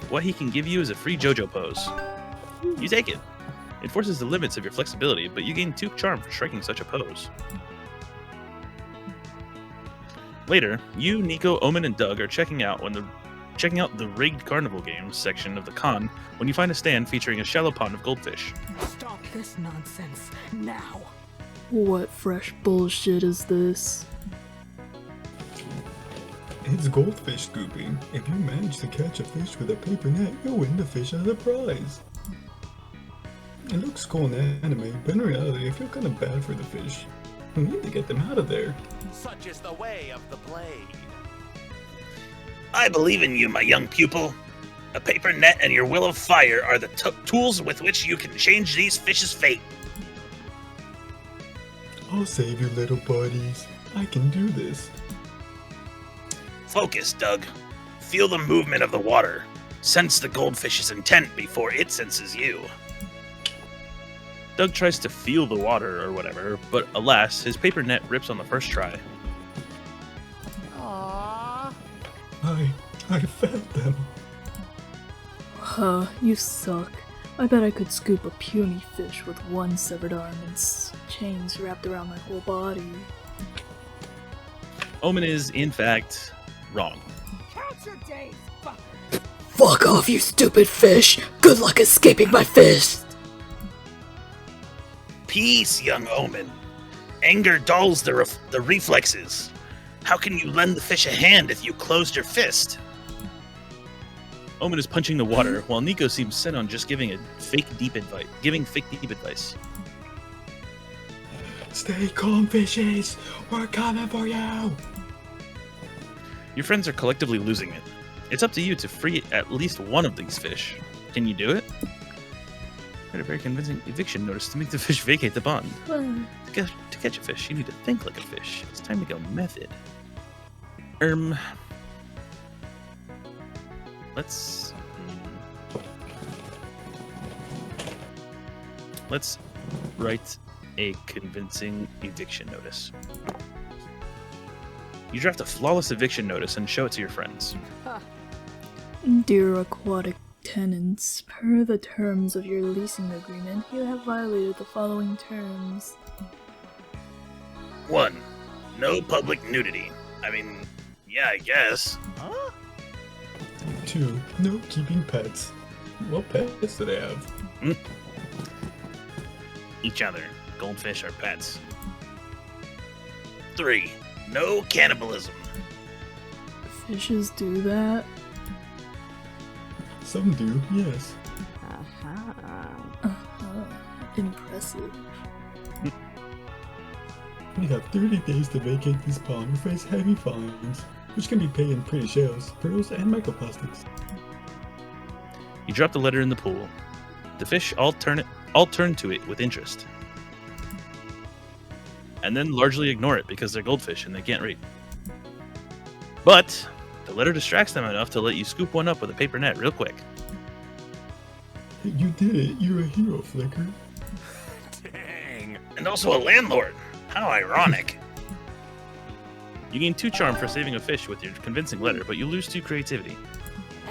What he can give you is a free JoJo pose. You take it. It forces the limits of your flexibility, but you gain 2 charm for striking such a pose. Later, you, Nico, Omen, and Doug are checking out the rigged carnival games section of the con when you find a stand featuring a shallow pond of goldfish. Stop this nonsense now. What fresh bullshit is this? It's goldfish scooping. If you manage to catch a fish with a paper net, you'll win the fish as a prize. It looks cool in anime, but in reality I feel kind of bad for the fish. We need to get them out of there. Such is the way of the blade. I believe in you, my young pupil. A paper net and your will of fire are the tools with which you can change these fish's fate. I'll save you, little buddies. I can do this. Focus, Doug. Feel the movement of the water. Sense the goldfish's intent before it senses you. Doug tries to feel the water or whatever, but alas, his paper net rips on the first try. Aww. I felt them. Huh, you suck. I bet I could scoop a puny fish with one severed arm and chains wrapped around my whole body. Omen is, in fact, wrong. Count your days, fuck. Fuck off, you stupid fish! Good luck escaping my fist! Peace, young Omen. Anger dulls the reflexes. How can you lend the fish a hand if you closed your fist? Omen is punching the water, while Nico seems set on just giving fake deep advice. Stay calm, fishes! We're coming for you! Your friends are collectively losing it. It's up to you to free at least one of these fish. Can you do it? Write a very convincing eviction notice to make the fish vacate the bond. To catch a fish, you need to think like a fish. It's time to go method. Let's write a convincing eviction notice. You draft a flawless eviction notice and show it to your friends. Dear aquatic tenants, per the terms of your leasing agreement, you have violated the following terms. 1. No public nudity. I mean, yeah, I guess. Huh? 2. No keeping pets. What pets do they have? Each other. Goldfish are pets. 3. No cannibalism. Fishes do that? Some do, yes. Impressive. You have 30 days to vacate this pond or face heavy fines, which can be paid in pretty shells, pearls, and microplastics. You drop the letter in the pool. The fish all turn to it with interest, and then largely ignore it because they're goldfish and they can't read. But the letter distracts them enough to let you scoop one up with a paper net real quick. You did it. You're a hero, Flicker. Dang. And also a landlord. How ironic. You gain 2 charm for saving a fish with your convincing letter, but you lose 2 creativity.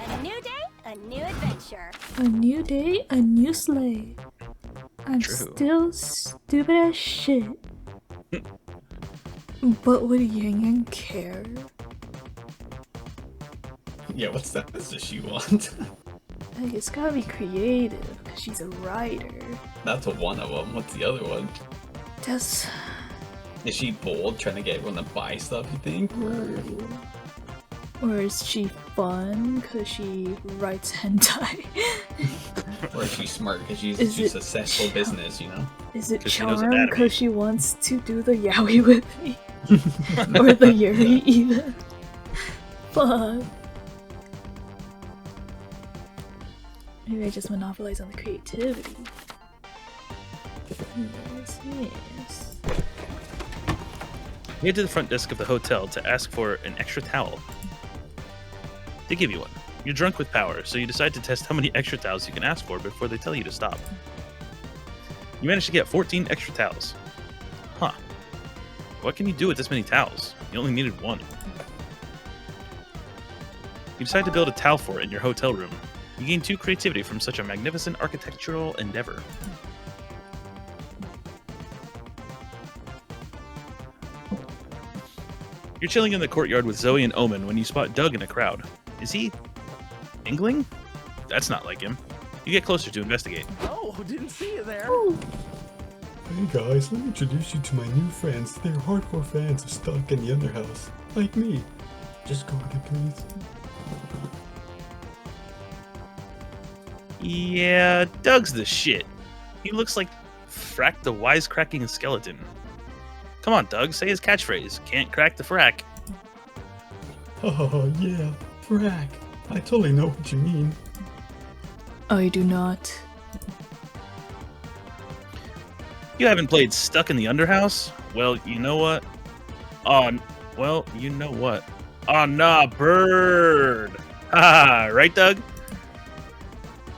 A new day, a new adventure. A new day, a new sleigh. I'm True. still stupid as shit. But would Yang Yang care? Yeah, what's that she want? Like, it's gotta be creative, because she's a writer. That's one of them. What's the other one? Just... Is she bold, trying to get everyone to buy stuff, you think? Or is she fun, because she writes hentai? Or is she smart, because she's Is a it successful business, you know? Is it 'Cause she knows charm, anatomy. because she wants to do the yaoi with me? Or the yuri, even? Fuck. Maybe I just monopolize on the creativity. Yes. You head to the front desk of the hotel to ask for an extra towel. They give you one. You're drunk with power, so you decide to test how many extra towels you can ask for before they tell you to stop. You manage to get 14 extra towels. Huh. What can you do with this many towels? You only needed one. You decide to build a towel fort in your hotel room. You gain 2 creativity from such a magnificent architectural endeavor. You're chilling in the courtyard with Zoe and Omen when you spot Doug in a crowd. Is he Engling? That's not like him. You get closer to investigate. Oh, didn't see you there. Hey guys, let me introduce you to my new friends. They're hardcore fans of Stuck in the Underhouse, like me. Just go with it, please. Yeah, Doug's the shit. He looks like Frack the wisecracking skeleton. Come on, Doug, say his catchphrase. Can't crack the frack. Oh, yeah, frack. I totally know what you mean. I do not. You haven't played Stuck in the Underhouse? Well, you know what? You know what? Oh, nah, bird! Ha! Right, Doug?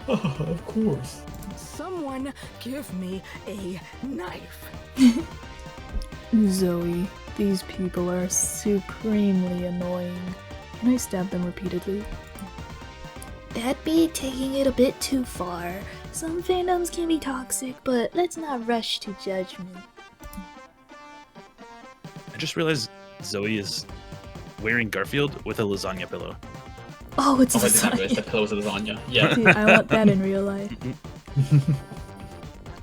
Oh, of course. Someone give me a knife. Zoe, these people are supremely annoying. Can I stab them repeatedly? That'd be taking it a bit too far. Some fandoms can be toxic, but let's not rush to judgment. I just realized Zoe is wearing Garfield with a lasagna pillow. Oh, it's Oh, I did not lasagna. realize the pillow was a lasagna. Yeah. Dude, I want that in real life.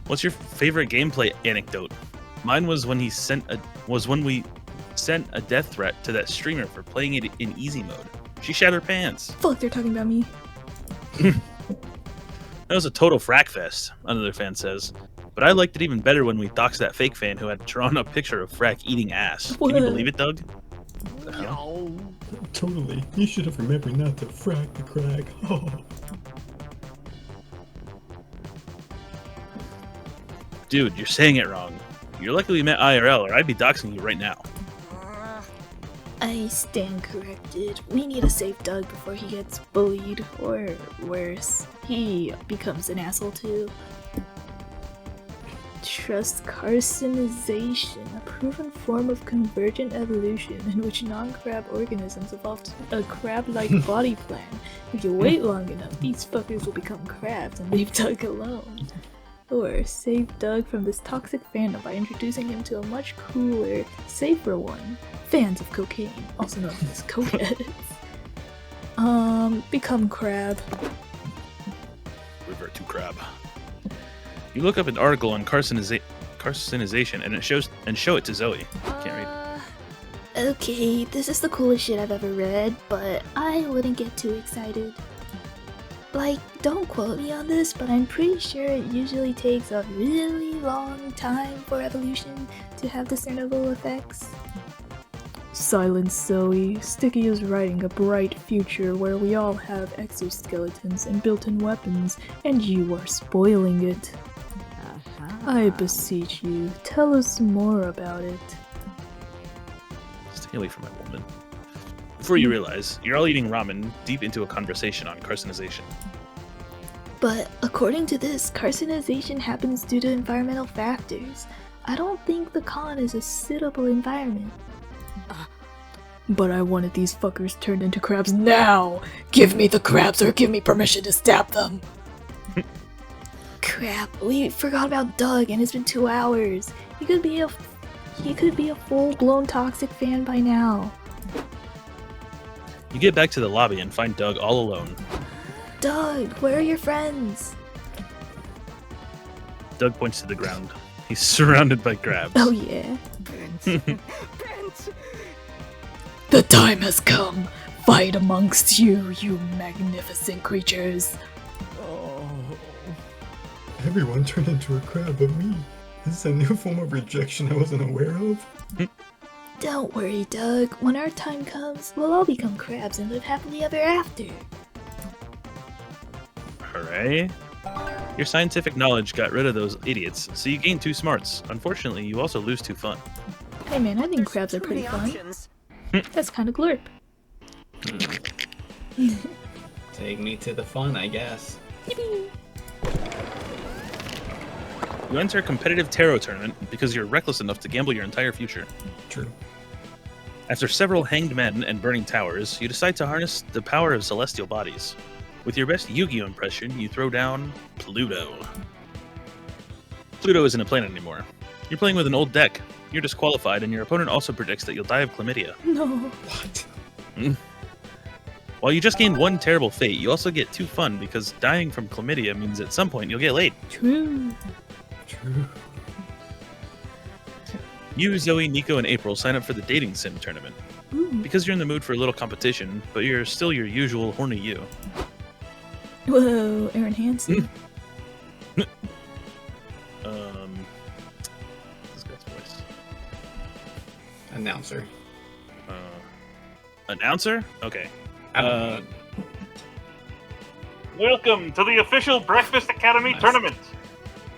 What's your favorite gameplay anecdote? Mine was when we sent a death threat to that streamer for playing it in easy mode. She shat her pants. Fuck, they're talking about me. That was a total frack fest, another fan says. But I liked it even better when we doxed that fake fan who had drawn a picture of Frack eating ass. Can you believe it, Doug? No. Totally. You should have remembered not to frack the crack. Oh. Dude, you're saying it wrong. You're lucky we met IRL, or I'd be doxing you right now. I stand corrected. We need to save Doug before he gets bullied, or worse, he becomes an asshole too. Trust carcinization, a proven form of convergent evolution in which non-crab organisms evolved a crab-like body plan. If you wait long enough, these fuckers will become crabs and leave Doug alone. Or save Doug from this toxic fandom by introducing him to a much cooler, safer one. Fans of cocaine, also known as cokeheads. Become crab. Revert to crab. You look up an article on carcinization and show it to Zoe. Can't read. Okay, this is the coolest shit I've ever read, but I wouldn't get too excited. Like, don't quote me on this, but I'm pretty sure it usually takes a really long time for evolution to have discernible effects. Silence, Zoe. Sticky is writing a bright future where we all have exoskeletons and built-in weapons, and you are spoiling it. I beseech you, tell us more about it. Stay away from my woman. Before you realize, you're all eating ramen deep into a conversation on carcinization. But according to this, carcinization happens due to environmental factors. I don't think the con is a suitable environment. But I wanted these fuckers turned into crabs now! Give me the crabs or give me permission to stab them! Crap, we forgot about Doug and it's been 2 hours. He could be a full-blown toxic fan by now. You get back to the lobby and find Doug all alone. Doug, where are your friends? Doug points to the ground. He's surrounded by crabs. Oh yeah. Brent. The time has come! Fight amongst you, you magnificent creatures! Everyone turned into a crab but me. Is this a new form of rejection I wasn't aware of? Don't worry, Doug. When our time comes, we'll all become crabs and live happily ever after. Hooray. Your scientific knowledge got rid of those idiots, so you gained 2 smarts. Unfortunately, you also lose 2 fun. Hey man, I think crabs are pretty fun. That's kinda glurp. Take me to the fun, I guess. You enter a competitive tarot tournament because you're reckless enough to gamble your entire future. True. After several hanged men and burning towers, you decide to harness the power of celestial bodies. With your best Yu-Gi-Oh impression, you throw down Pluto. Pluto isn't a planet anymore. You're playing with an old deck. You're disqualified, and your opponent also predicts that you'll die of chlamydia. No. What? While you just gained one terrible fate, you also get 2 fun because dying from chlamydia means at some point you'll get laid. True. True. You, Zoe, Nico, and April sign up for the dating sim tournament. Ooh. Because you're in the mood for a little competition, but you're still your usual horny you. Whoa, Aaron Hansen. This guy's voice. Announcer. Announcer? Okay. Welcome to the official Breakfast Academy Nice. tournament.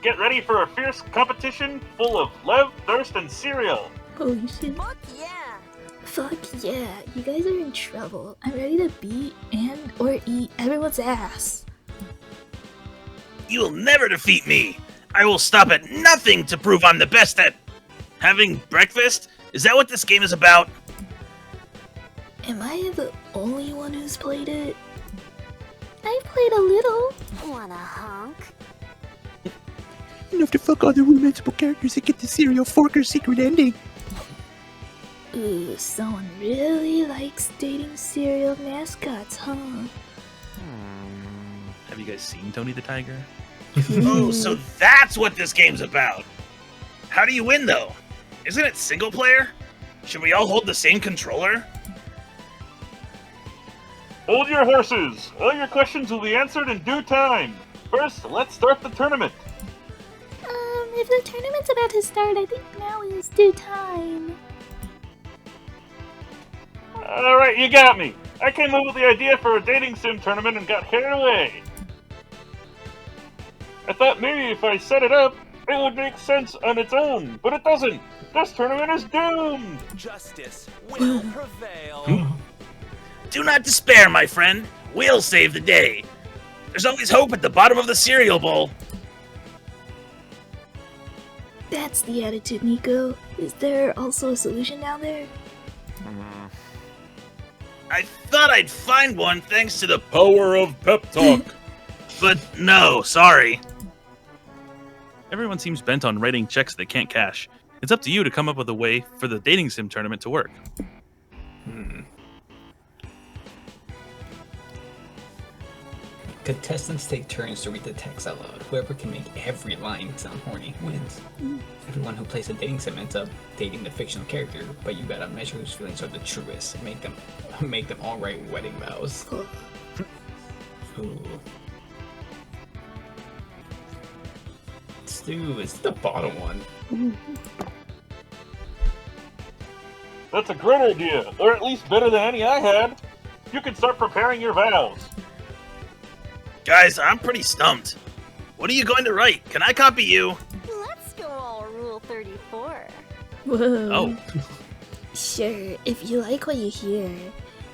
Get ready for a fierce competition full of love, thirst, and cereal. Holy shit. Fuck yeah! Fuck yeah, you guys are in trouble. I'm ready to beat and or eat everyone's ass. You will never defeat me. I will stop at nothing to prove I'm the best at having breakfast. Is that what this game is about? Am I the only one who's played it? I've played a little. Wanna honk? Enough to fuck all the romanceable characters and get the cereal forker secret ending. Ooh, someone really likes dating cereal mascots, huh? Have you guys seen Tony the Tiger? Oh, so that's what this game's about. How do you win, though? Isn't it single player? Should we all hold the same controller? Hold your horses. All your questions will be answered in due time. First, let's start the tournament. If the tournament's about to start, I think now is due time. Alright, you got me. I came up with the idea for a dating sim tournament and got carried away. I thought maybe if I set it up, it would make sense on its own, but it doesn't. This tournament is doomed. Justice will prevail. Do not despair, my friend. We'll save the day. There's always hope at the bottom of the cereal bowl. That's the attitude, Nico. Is there also a solution down there? I thought I'd find one thanks to the power of pep talk. But no, sorry. Everyone seems bent on writing checks they can't cash. It's up to you to come up with a way for the dating sim tournament to work. Contestants take turns to read the text out loud. Whoever can make every line sound horny wins. Everyone who plays a dating sim ends up dating the fictional character, but you gotta measure whose feelings are the truest and make them all write wedding vows. Ooh. Stu, it's the bottom one. That's a great idea, or at least better than any I had. You can start preparing your vows. Guys, I'm pretty stumped. What are you going to write? Can I copy you? Let's go all Rule 34. Whoa. Oh. Sure, if you like what you hear,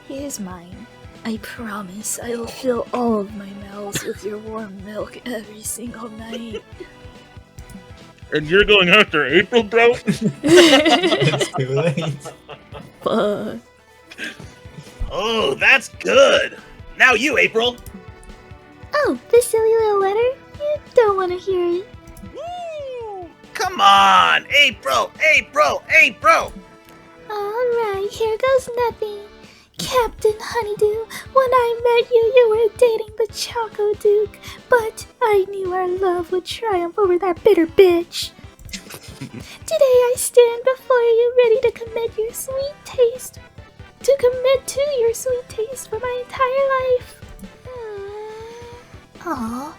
here's mine. I promise I will fill all of my mouths with your warm milk every single night. And you're going after April, bro? It's too late. Fuck. Oh, that's good. Now you, April. Oh, this silly little letter? You don't want to hear it. Come on, April, April, April. Alright, here goes nothing. Captain Honeydew, when I met you, you were dating the Choco Duke, but I knew our love would triumph over that bitter bitch. Today I stand before you ready to commit your sweet taste. To commit to your sweet taste for my entire life. Aww.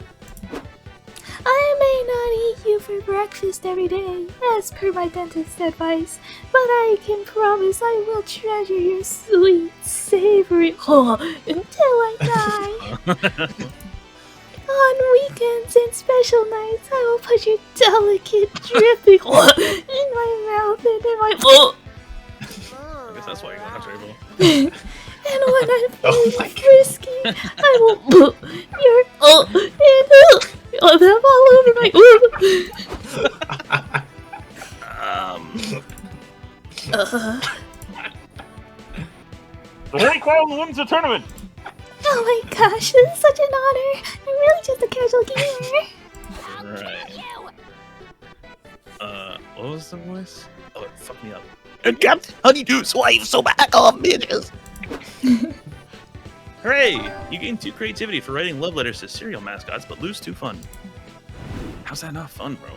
I may not eat you for breakfast every day, as per my dentist's advice, but I can promise I will treasure your sweet, savory until I die. On weekends and special nights, I will put your delicate, dripping in my mouth and in my I guess that's why you're going after April. And when I'm Oh feeling my God. frisky, I will put your and them all over my The Rank Crown wins the tournament. Oh my gosh, this is such an honor. I'm really just a casual gamer. Right. What was the voice? Oh, it fucked me up. And Captain Honeydew's wife, so back off, bitches. Hooray! You gain 2 creativity for writing love letters to cereal mascots, but lose 2 fun. How's that not fun, bro?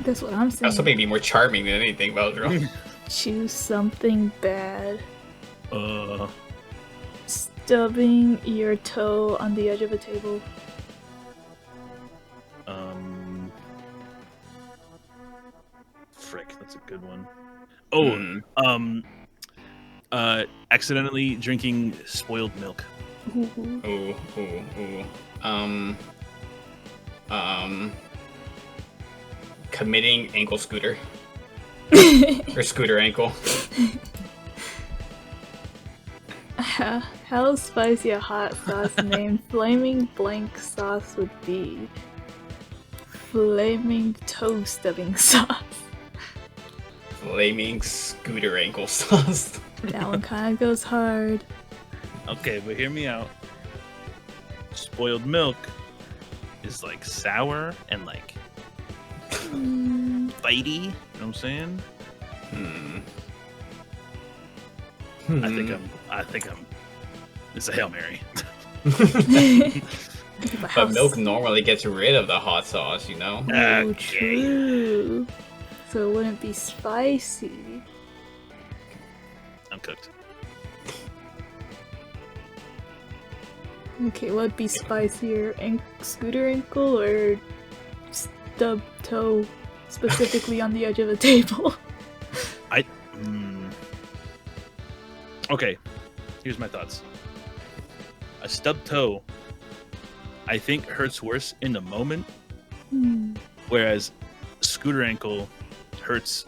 That's what I'm saying. Also made me more charming than anything, Veldro. Choose something bad. Stubbing your toe on the edge of a table. Frick, that's a good one. Oh, accidentally drinking spoiled milk. Ooh. Committing ankle scooter. Or scooter ankle. How spicy a hot sauce named Flaming Blank Sauce would be? Flaming toe stubbing sauce. Flaming scooter ankle sauce. That one kind of goes hard. Okay, but hear me out. Spoiled milk is like sour and like bitey. You know what I'm saying? I think I'm. It's a Hail Mary. But milk normally gets rid of the hot sauce, you know? Oh, true. So it wouldn't be spicy. I'm cooked. Okay, what would be spicier? Scooter ankle or stub toe specifically on the edge of a table? Okay, here's my thoughts. A stubbed toe, I think, hurts worse in the moment, whereas scooter ankle hurts,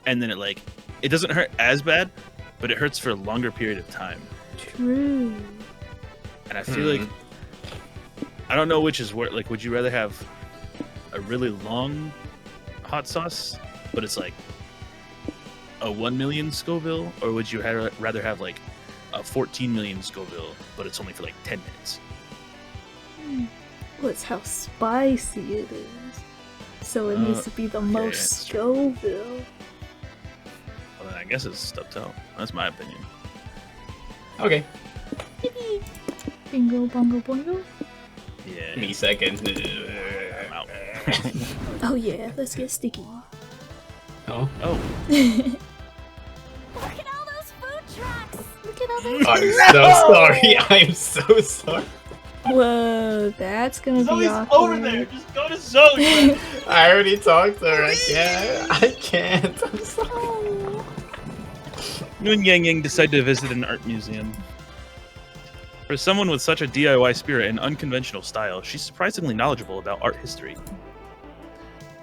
and then it doesn't hurt as bad, but it hurts for a longer period of time. True. And I feel like I don't know which is worse. Like, would you rather have a really long hot sauce, but it's like a 1 million Scoville, or would you rather have like a 14 million Scoville, but it's only for like 10 minutes? Well, it's how spicy it is. So it needs to be the most Scoville. Well, then I guess it's stubbed toe. That's my opinion. Okay. Bingo, bongo, boingo. Yeah. Me second. I'm out. Oh yeah, let's get sticky. Oh. Look at all those food trucks! Look at all those. I'm so sorry. I'm so sorry. Whoa, that's gonna be awkward. Over there. Just go to Zoe. I already talked to her. I can't. I'm sorry. You and Yang Yang decide to visit an art museum. For someone with such a DIY spirit and unconventional style, she's surprisingly knowledgeable about art history.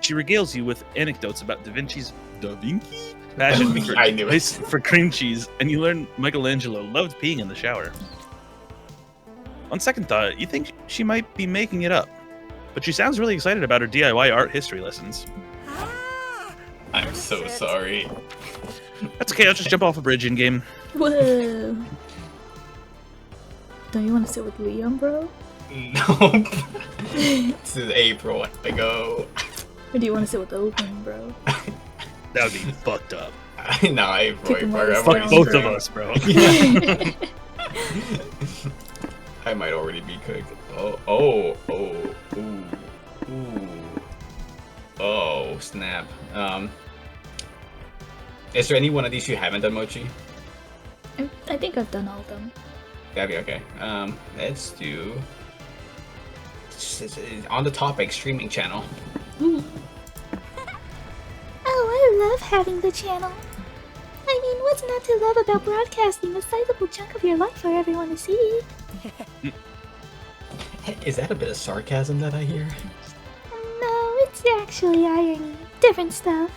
She regales you with anecdotes about Da Vinci's passion for cream cheese, and you learn Michelangelo loved peeing in the shower. On second thought, you think she might be making it up, but she sounds really excited about her DIY art history lessons. I'm so sorry. That's okay, I'll just jump off a bridge in-game. Whoa. Don't you want to sit with Liam, bro? Nope. This is April. I go. Or do you want to sit with Open, bro? That would be fucked up. No, April. Fuck both of us, bro. I might already be cooked. Oh, snap. Is there any one of these you haven't done, Mochi? I think I've done all of them. That'd be okay. Let's do on the topic streaming channel. Oh, I love having the channel. I mean, what's not to love about broadcasting a sizable chunk of your life for everyone to see? Is that a bit of sarcasm that I hear? No, it's actually irony. Different stuff.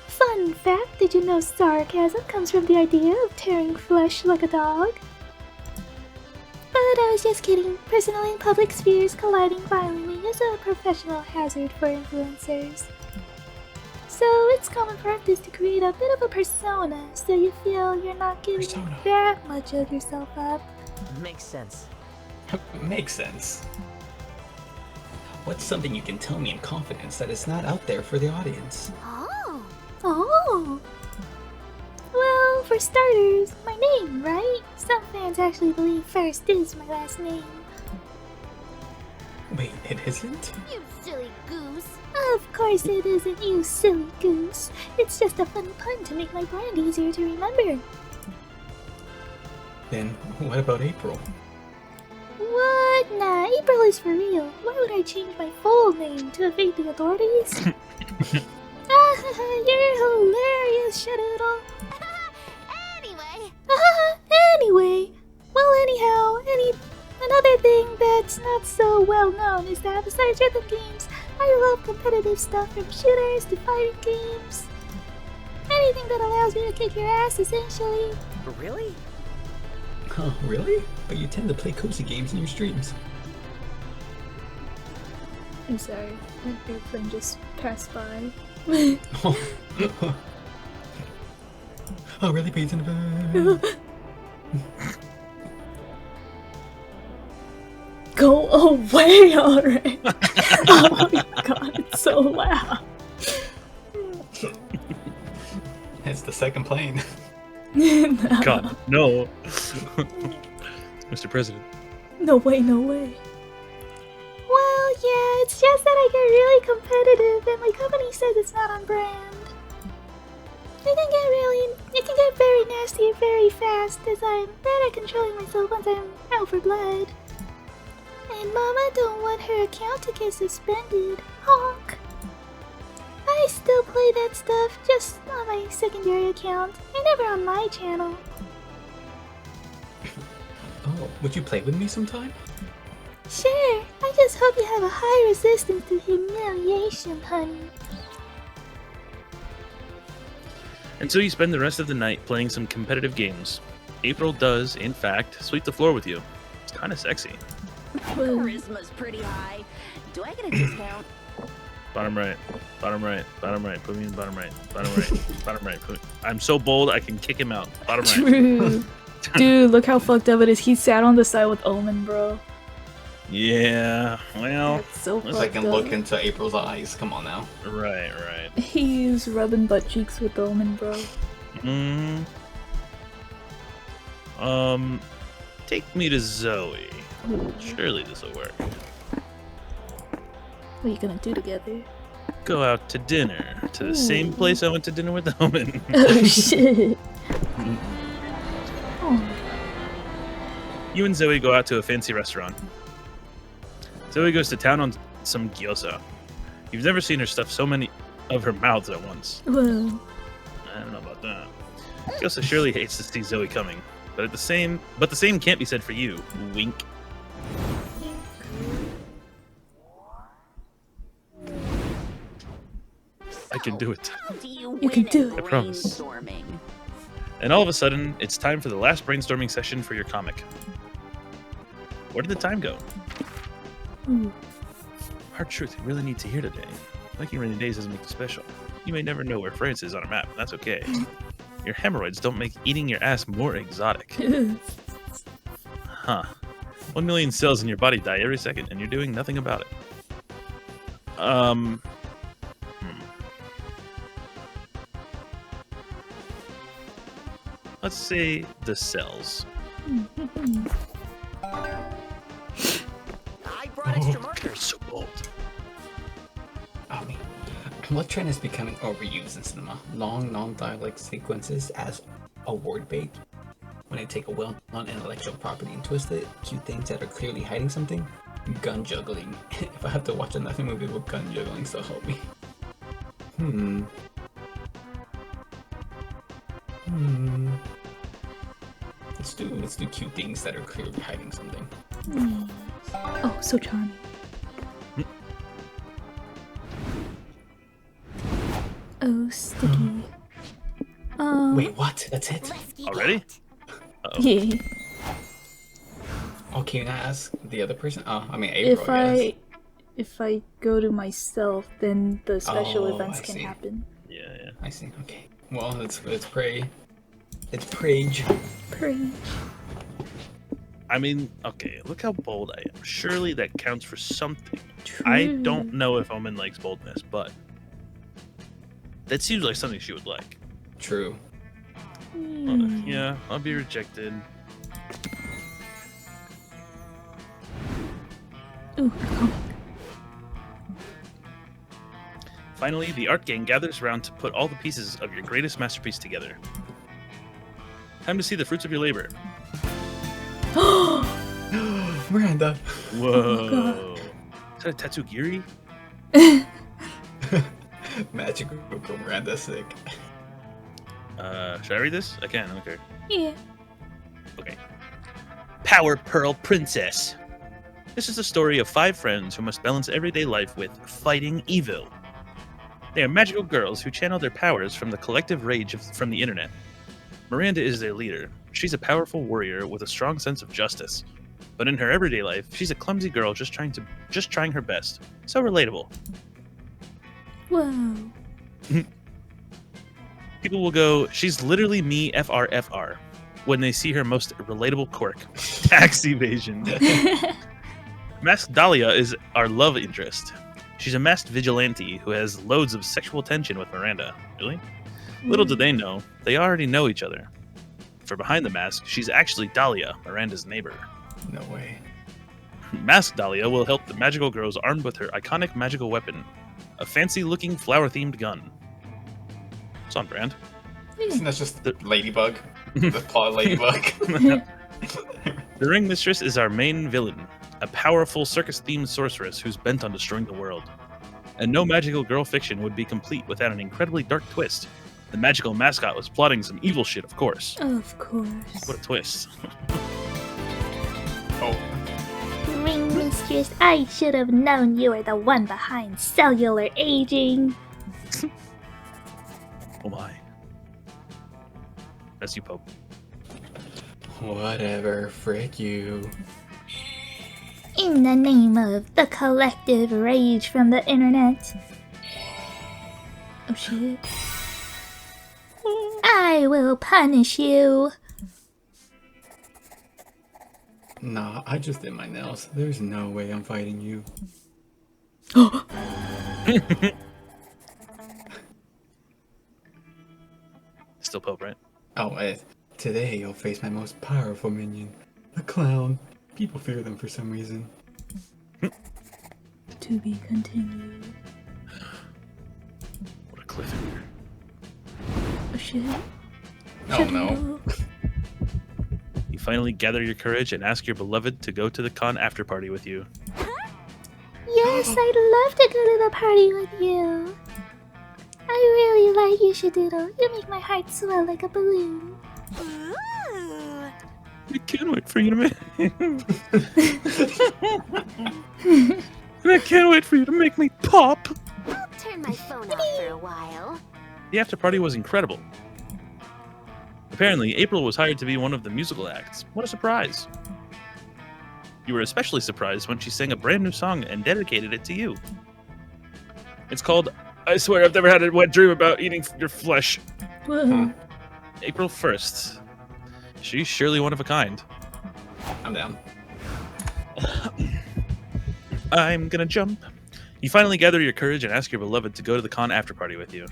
Fun Fun fact, did you know sarcasm comes from the idea of tearing flesh like a dog? But I was just kidding. Personal and public spheres colliding violently is a professional hazard for influencers. So it's common practice to create a bit of a persona so you feel you're not giving that much of yourself up. Makes sense. Makes sense. What's something you can tell me in confidence that is not out there for the audience? Oh! Well, for starters, my name, right? Some fans actually believe first is my last name. Wait, it isn't? You silly goose. Of course it isn't, you silly goose. It's just a funny pun to make my brand easier to remember. Then what about April? What? Nah, April is for real. Why would I change my full name to evade the authorities? You're hilarious, Shadoodle. Anyway. Anyway. Well, anyhow, another thing that's not so well known is that besides rhythm games, I love competitive stuff from shooters to fighting games. Anything that allows me to kick your ass, essentially. Really? Oh, really? But you tend to play cozy games in your streams. I'm sorry, an airplane just passed by. Oh, really? Pizza in the bag? Go away already! Oh my god, it's so loud. It's the second plane. No. God, no. Mr. President. No way, no way. Well, yeah, it's just that I get really competitive and my company says it's not on brand. It can get very nasty very fast as I'm bad at controlling myself once I'm out for blood. And Mama don't want her account to get suspended. Honk. I still play that stuff, just on my secondary account, and never on my channel. Oh, would you play with me sometime? Sure, I just hope you have a high resistance to humiliation, honey. And so you spend the rest of the night playing some competitive games. April does, in fact, sweep the floor with you. It's kind of sexy. Charisma's pretty high. Do I get a discount? Bottom right, bottom right, bottom right. Put me in bottom right, bottom right, bottom right. I'm so bold I can kick him out. Bottom right. True. Dude, look how fucked up it is. He sat on the side with Omen, bro. Yeah, well. That's so fucked I can up. look into April's eyes. Come on now. Right, right. He's rubbing butt cheeks with Omen, bro. Take me to Zoe. Surely this will work. What are you gonna do together? Go out to dinner to the same place I went to dinner with Omen. Oh shit. Oh. You and Zoe go out to a fancy restaurant. Zoe goes to town on some gyoza. You've never seen her stuff so many of her mouths at once. Whoa. I don't know about that. Gyoza surely hates to see Zoe coming, but the same can't be said for you. Wink. I can do it. You can do it. I promise. And all of a sudden, it's time for the last brainstorming session for your comic. Where did the time go? Ooh. Hard truth you really need to hear today. Liking rainy days doesn't make you special. You may never know where France is on a map. That's okay. Your hemorrhoids don't make eating your ass more exotic. Huh. 1 million cells in your body die every second, and you're doing nothing about it. Let's say the cells. I brought extra markers. You're so bold. What trend is becoming overused in cinema? Long, non-dialect sequences as award bait? When they take a well-known intellectual property and twist it, cute things that are clearly hiding something? Gun juggling. If I have to watch another movie with gun juggling, so help me. Let's do cute things that are clearly hiding something. Oh, so charming. Oh, sticky. Wait, what? That's it? Already? Uh-oh. Yeah. Oh, can I ask the other person? Oh, I mean April, If yes. if I go to myself, then the special Oh, events I can see. happen. Yeah. I see. Okay. Well, let's pray. It's Prage. Preach. I mean, okay, look how bold I am. Surely that counts for something. True. I don't know if Omen likes boldness, but that seems like something she would like. True. Yeah, I'll be rejected. Ooh, Finally, the art gang gathers around to put all the pieces of your greatest masterpiece together. Time to see the fruits of your labor. Miranda. Whoa. Is that a Tatsugiri? Magical Miranda sick. Should I read this? I can, okay. Yeah. Okay. Power Pearl Princess. This is the story of 5 friends who must balance everyday life with fighting evil. They are magical girls who channel their powers from the collective rage from the internet. Miranda is their leader. She's a powerful warrior with a strong sense of justice. But in her everyday life, she's a clumsy girl just trying her best. So relatable. Whoa. People will go, she's literally me FRFR, when they see her most relatable quirk, tax evasion. Masked Dahlia is our love interest. She's a masked vigilante who has loads of sexual tension with Miranda. Really? Little do they know, they already know each other. For behind the mask, she's actually Dahlia, Miranda's neighbor. No way. Masked Dahlia will help the magical girls armed with her iconic magical weapon, a fancy-looking flower-themed gun. It's on brand. Isn't that just the Ladybug? The plot of Ladybug? The Ring Mistress is our main villain, a powerful circus-themed sorceress who's bent on destroying the world. And no magical girl fiction would be complete without an incredibly dark twist. The magical mascot was plotting some evil shit, of course. Of course. What a twist. Oh. Ring Mistress, I should have known you were the one behind cellular aging. Oh my. That's you, Pope. Whatever, frick you. In the name of the collective rage from the internet. Oh shit. I will punish you. Nah, I just did my nails. There's no way I'm fighting you. Still Pope, right? Oh, today you'll face my most powerful minion, a clown. People fear them for some reason. To be continued. What a cliffhanger. Oh shit. Oh no. You finally gather your courage and ask your beloved to go to the con after party with you. Yes, I'd love to go to the party with you. I really like you, Shadoodle. You make my heart swell like a balloon. I can't wait for you to make. And I can't wait for you to make me pop. I'll turn my phone off for a while. The after party was incredible. Apparently, April was hired to be one of the musical acts. What a surprise! You were especially surprised when she sang a brand new song and dedicated it to you. It's called I Swear I've Never Had a Wet Dream About Eating Your Flesh. Whoa. April 1st. She's surely one of a kind. I'm down. I'm gonna jump. You finally gather your courage and ask your beloved to go to the con after party with you.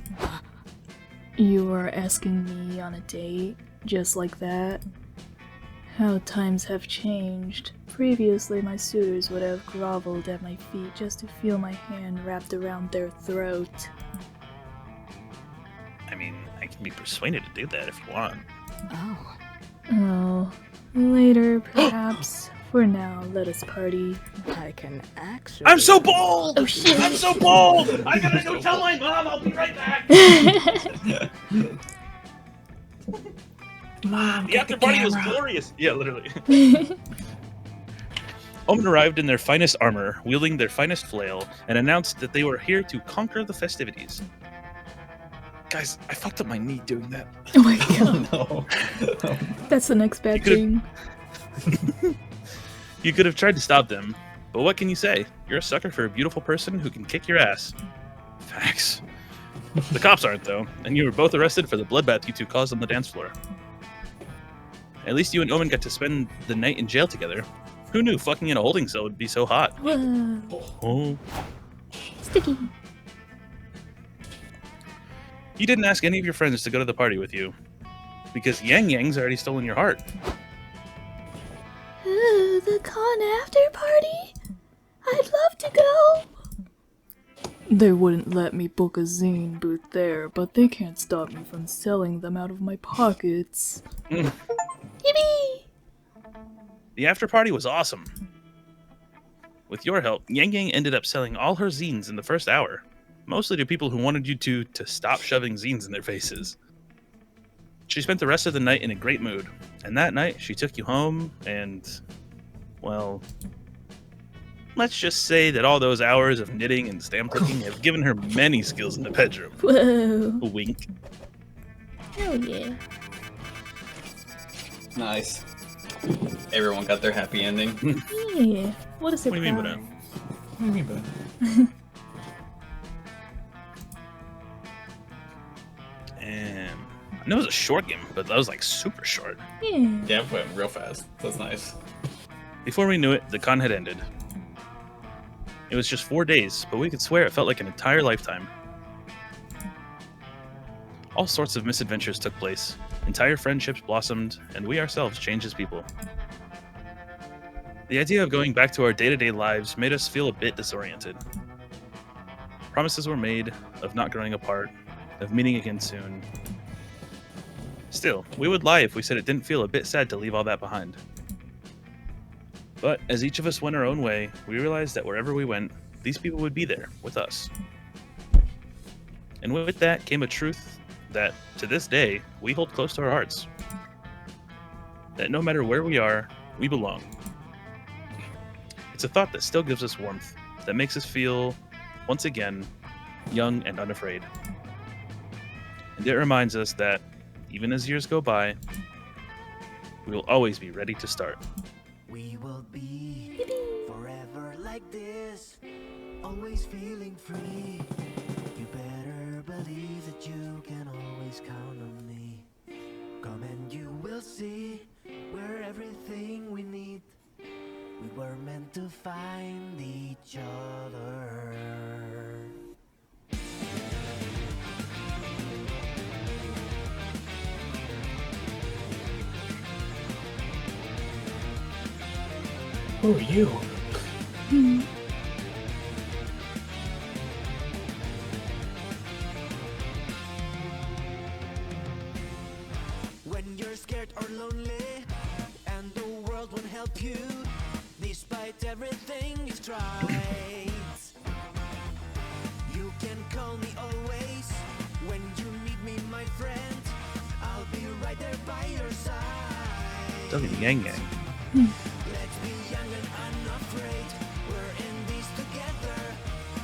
You are asking me on a date? Just like that? How times have changed. Previously, my suitors would have groveled at my feet just to feel my hand wrapped around their throat. I mean, I can be persuaded to do that if you want. Oh. Oh, later, perhaps. For now, let us party. I can actually. I'm so bold! Oh shit! I'm so bold! I gotta go tell my mom I'll be right back! Mom, The after party was glorious! Yeah, literally. Omen arrived in their finest armor, wielding their finest flail, and announced that they were here to conquer the festivities. Guys, I fucked up my knee doing that. Oh my god. No. That's the next bad thing. You could have tried to stop them, but what can you say? You're a sucker for a beautiful person who can kick your ass. Facts. The cops aren't, though, and you were both arrested for the bloodbath you two caused on the dance floor. At least you and Omen got to spend the night in jail together. Who knew fucking in a holding cell would be so hot? Whoa. Oh. Sticky. You didn't ask any of your friends to go to the party with you, because Yang Yang's already stolen your heart. Ooh, the con after party? I'd love to go. They wouldn't let me book a zine booth there, but they can't stop me from selling them out of my pockets. Yippee! The after party was awesome. With your help, Yang Yang ended up selling all her zines in the first hour, mostly to people who wanted you to stop shoving zines in their faces. She spent the rest of the night in a great mood, and that night she took you home and, well, let's just say that all those hours of knitting and stamp clicking have given her many skills in the bedroom. Whoa. Wink. Hell yeah. Nice. Everyone got their happy ending. Yeah. What a surprise. What do you mean by that? What do you mean by that? And I know it was a short game, but that was like super short. Yeah. Yeah, it went real fast. That's nice. Before we knew it, the con had ended. It was just 4 days, but we could swear it felt like an entire lifetime. All sorts of misadventures took place, entire friendships blossomed, and we ourselves changed as people. The idea of going back to our day-to-day lives made us feel a bit disoriented. Promises were made of not growing apart, of meeting again soon. Still, we would lie if we said it didn't feel a bit sad to leave all that behind. But as each of us went our own way, we realized that wherever we went, these people would be there with us. And with that came a truth that, to this day, we hold close to our hearts. That no matter where we are, we belong. It's a thought that still gives us warmth, that makes us feel, once again, young and unafraid. And it reminds us that, even as years go by, we will always be ready to start. We will be forever like this, always feeling free. You better believe that you can always count on me. Come and you will see we're everything we need. We were meant to find each other. Who are you? When you're scared or lonely and the world won't help you, despite everything you've tried, you can call me always. When you need me, my friend, I'll be right there by your side. Look at Yang Yang. Let's be young and unafraid. We're in this together.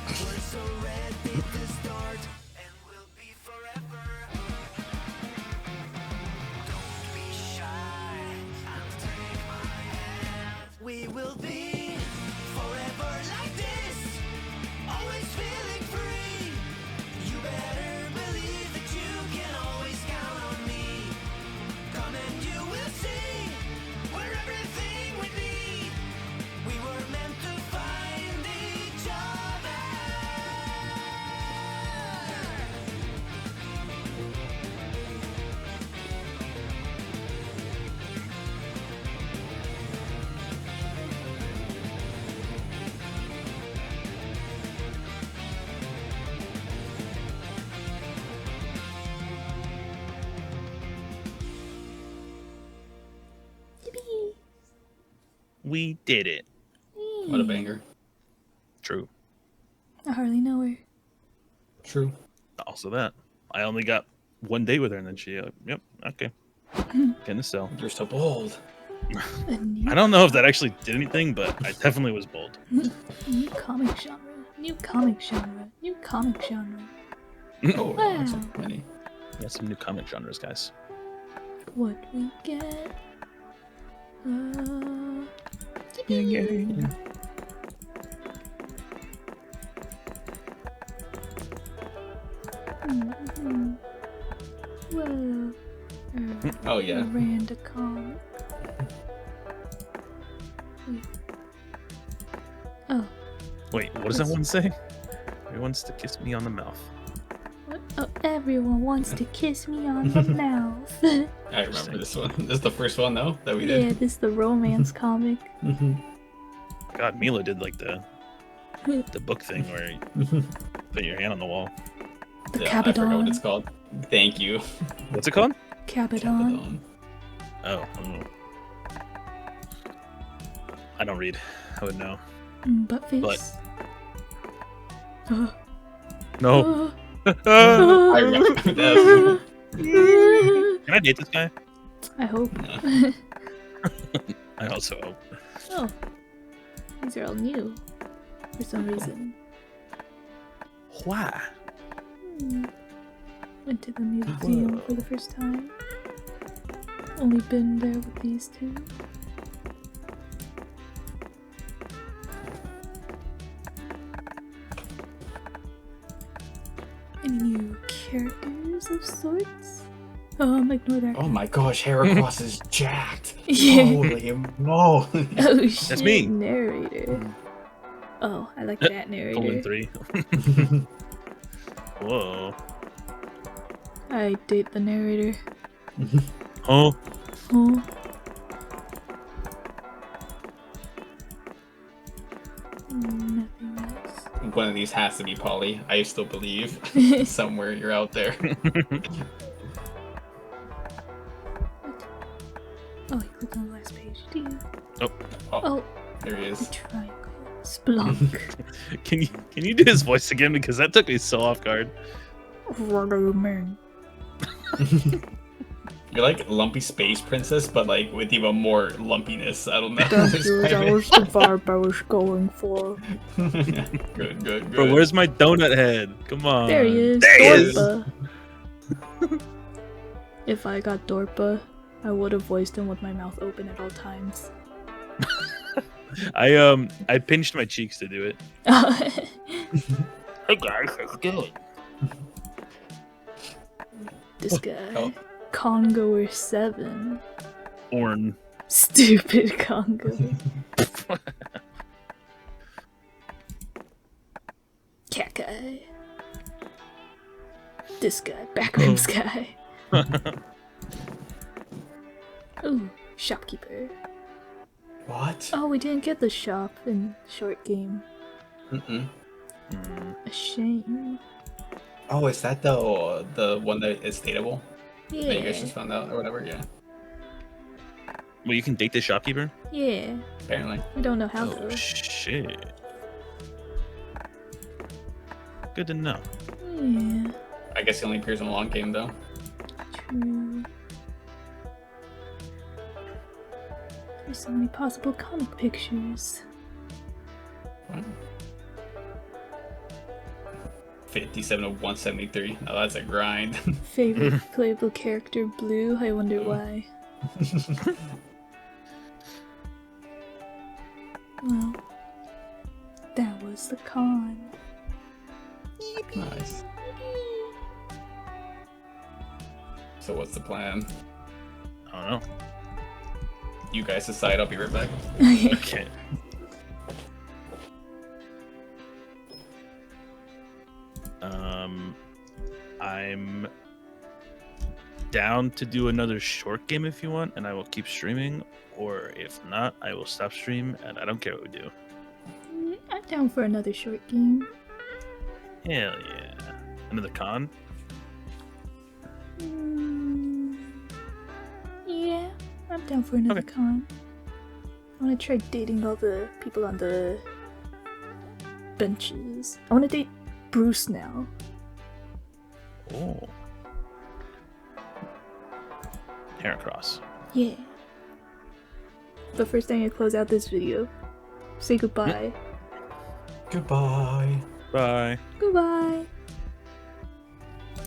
We're so ready to start, and we'll be forever. Don't be shy and take my hand. We will be forever like this, always feeling free. You better believe that you can always count on me. Come and you will see we're everything we need. We were meant to find each other. We did it. What a banger. True. I hardly know her. True. Also that. I only got 1 day with her and then she, yep, okay. Getting a cell. You're so bold. I don't know if that actually did anything, but I definitely was bold. New comic genre. New comic genre. New comic genre. Oh, Wow. that's so many. Got some new comic genres, guys. What we get? Whoa. Oh, yeah. Random comic. Oh. Wait, what does that one say? Everyone wants to kiss me on the mouth. What? Oh, everyone wants to kiss me on the mouth. I remember this one. This is the first one, though, that we did. Yeah, this is the romance comic. God, Mila did like the book thing where you put your hand on the wall. The I forgot what Capadon. it's called. Thank you. What's it called? Capadon. Oh. I don't read. I would know. Butt face. No. I remember that. Can I date this guy? I hope. I also hope. Oh. These are all new. For some reason. Why? Went to the museum for the first time. Only been there with these two. Any new characters of sorts? Ignore that. Oh my gosh, Heracross is jacked. Yeah. Holy moly. Oh shit, That's me. Narrator. Oh, I like that narrator. Colon 3. Whoa. I date the narrator. Oh. Oh. Nothing else. One of these has to be Polly. I still believe. Somewhere you're out there. Oh, I clicked on the last page. Do you? Oh, there he is. Triangle. Splunk. Can you do his voice again, because that took me so off guard. Man. You're like Lumpy Space Princess, but like with even more lumpiness. I don't know. Thank you. That was the vibe I was going for. Good. Bro, where's my donut head? Come on. There he is. There he is. Dorpa. If I got Dorpa, I would have voiced him with my mouth open at all times. I pinched my cheeks to do it. Hey guys, let's do it. This guy. Congoer 7. Orn. Stupid Congo. Cat guy. This guy. Backrooms guy. Ooh, shopkeeper. What? Oh, we didn't get the shop in short game. Mm-mm. A shame. Oh, is that the one that is dateable? Yeah. That you guys just found out or whatever, yeah. Well, you can date the shopkeeper? Yeah. Apparently. We don't know how Oh, though. shit. Good to know. Yeah. I guess he only appears in a long game though. True. There's so many possible comic pictures. What? 57 of 173. Now that's a grind. Favorite playable character, Blue. I wonder why. Well, that was the con. Nice. So what's the plan? I don't know. You guys decide. I'll be right back. Okay. I'm down to do another short game if you want, and I will keep streaming, or if not, I will stop stream, and I don't care what we do. I'm down for another short game. Hell yeah. Another con? Yeah, I'm down for another con. I want to try dating all the people on the benches. I want to date Bruce now. Oh. Heracross. Yeah. But first, I need to close out this video. Say goodbye. Goodbye. Bye. Goodbye.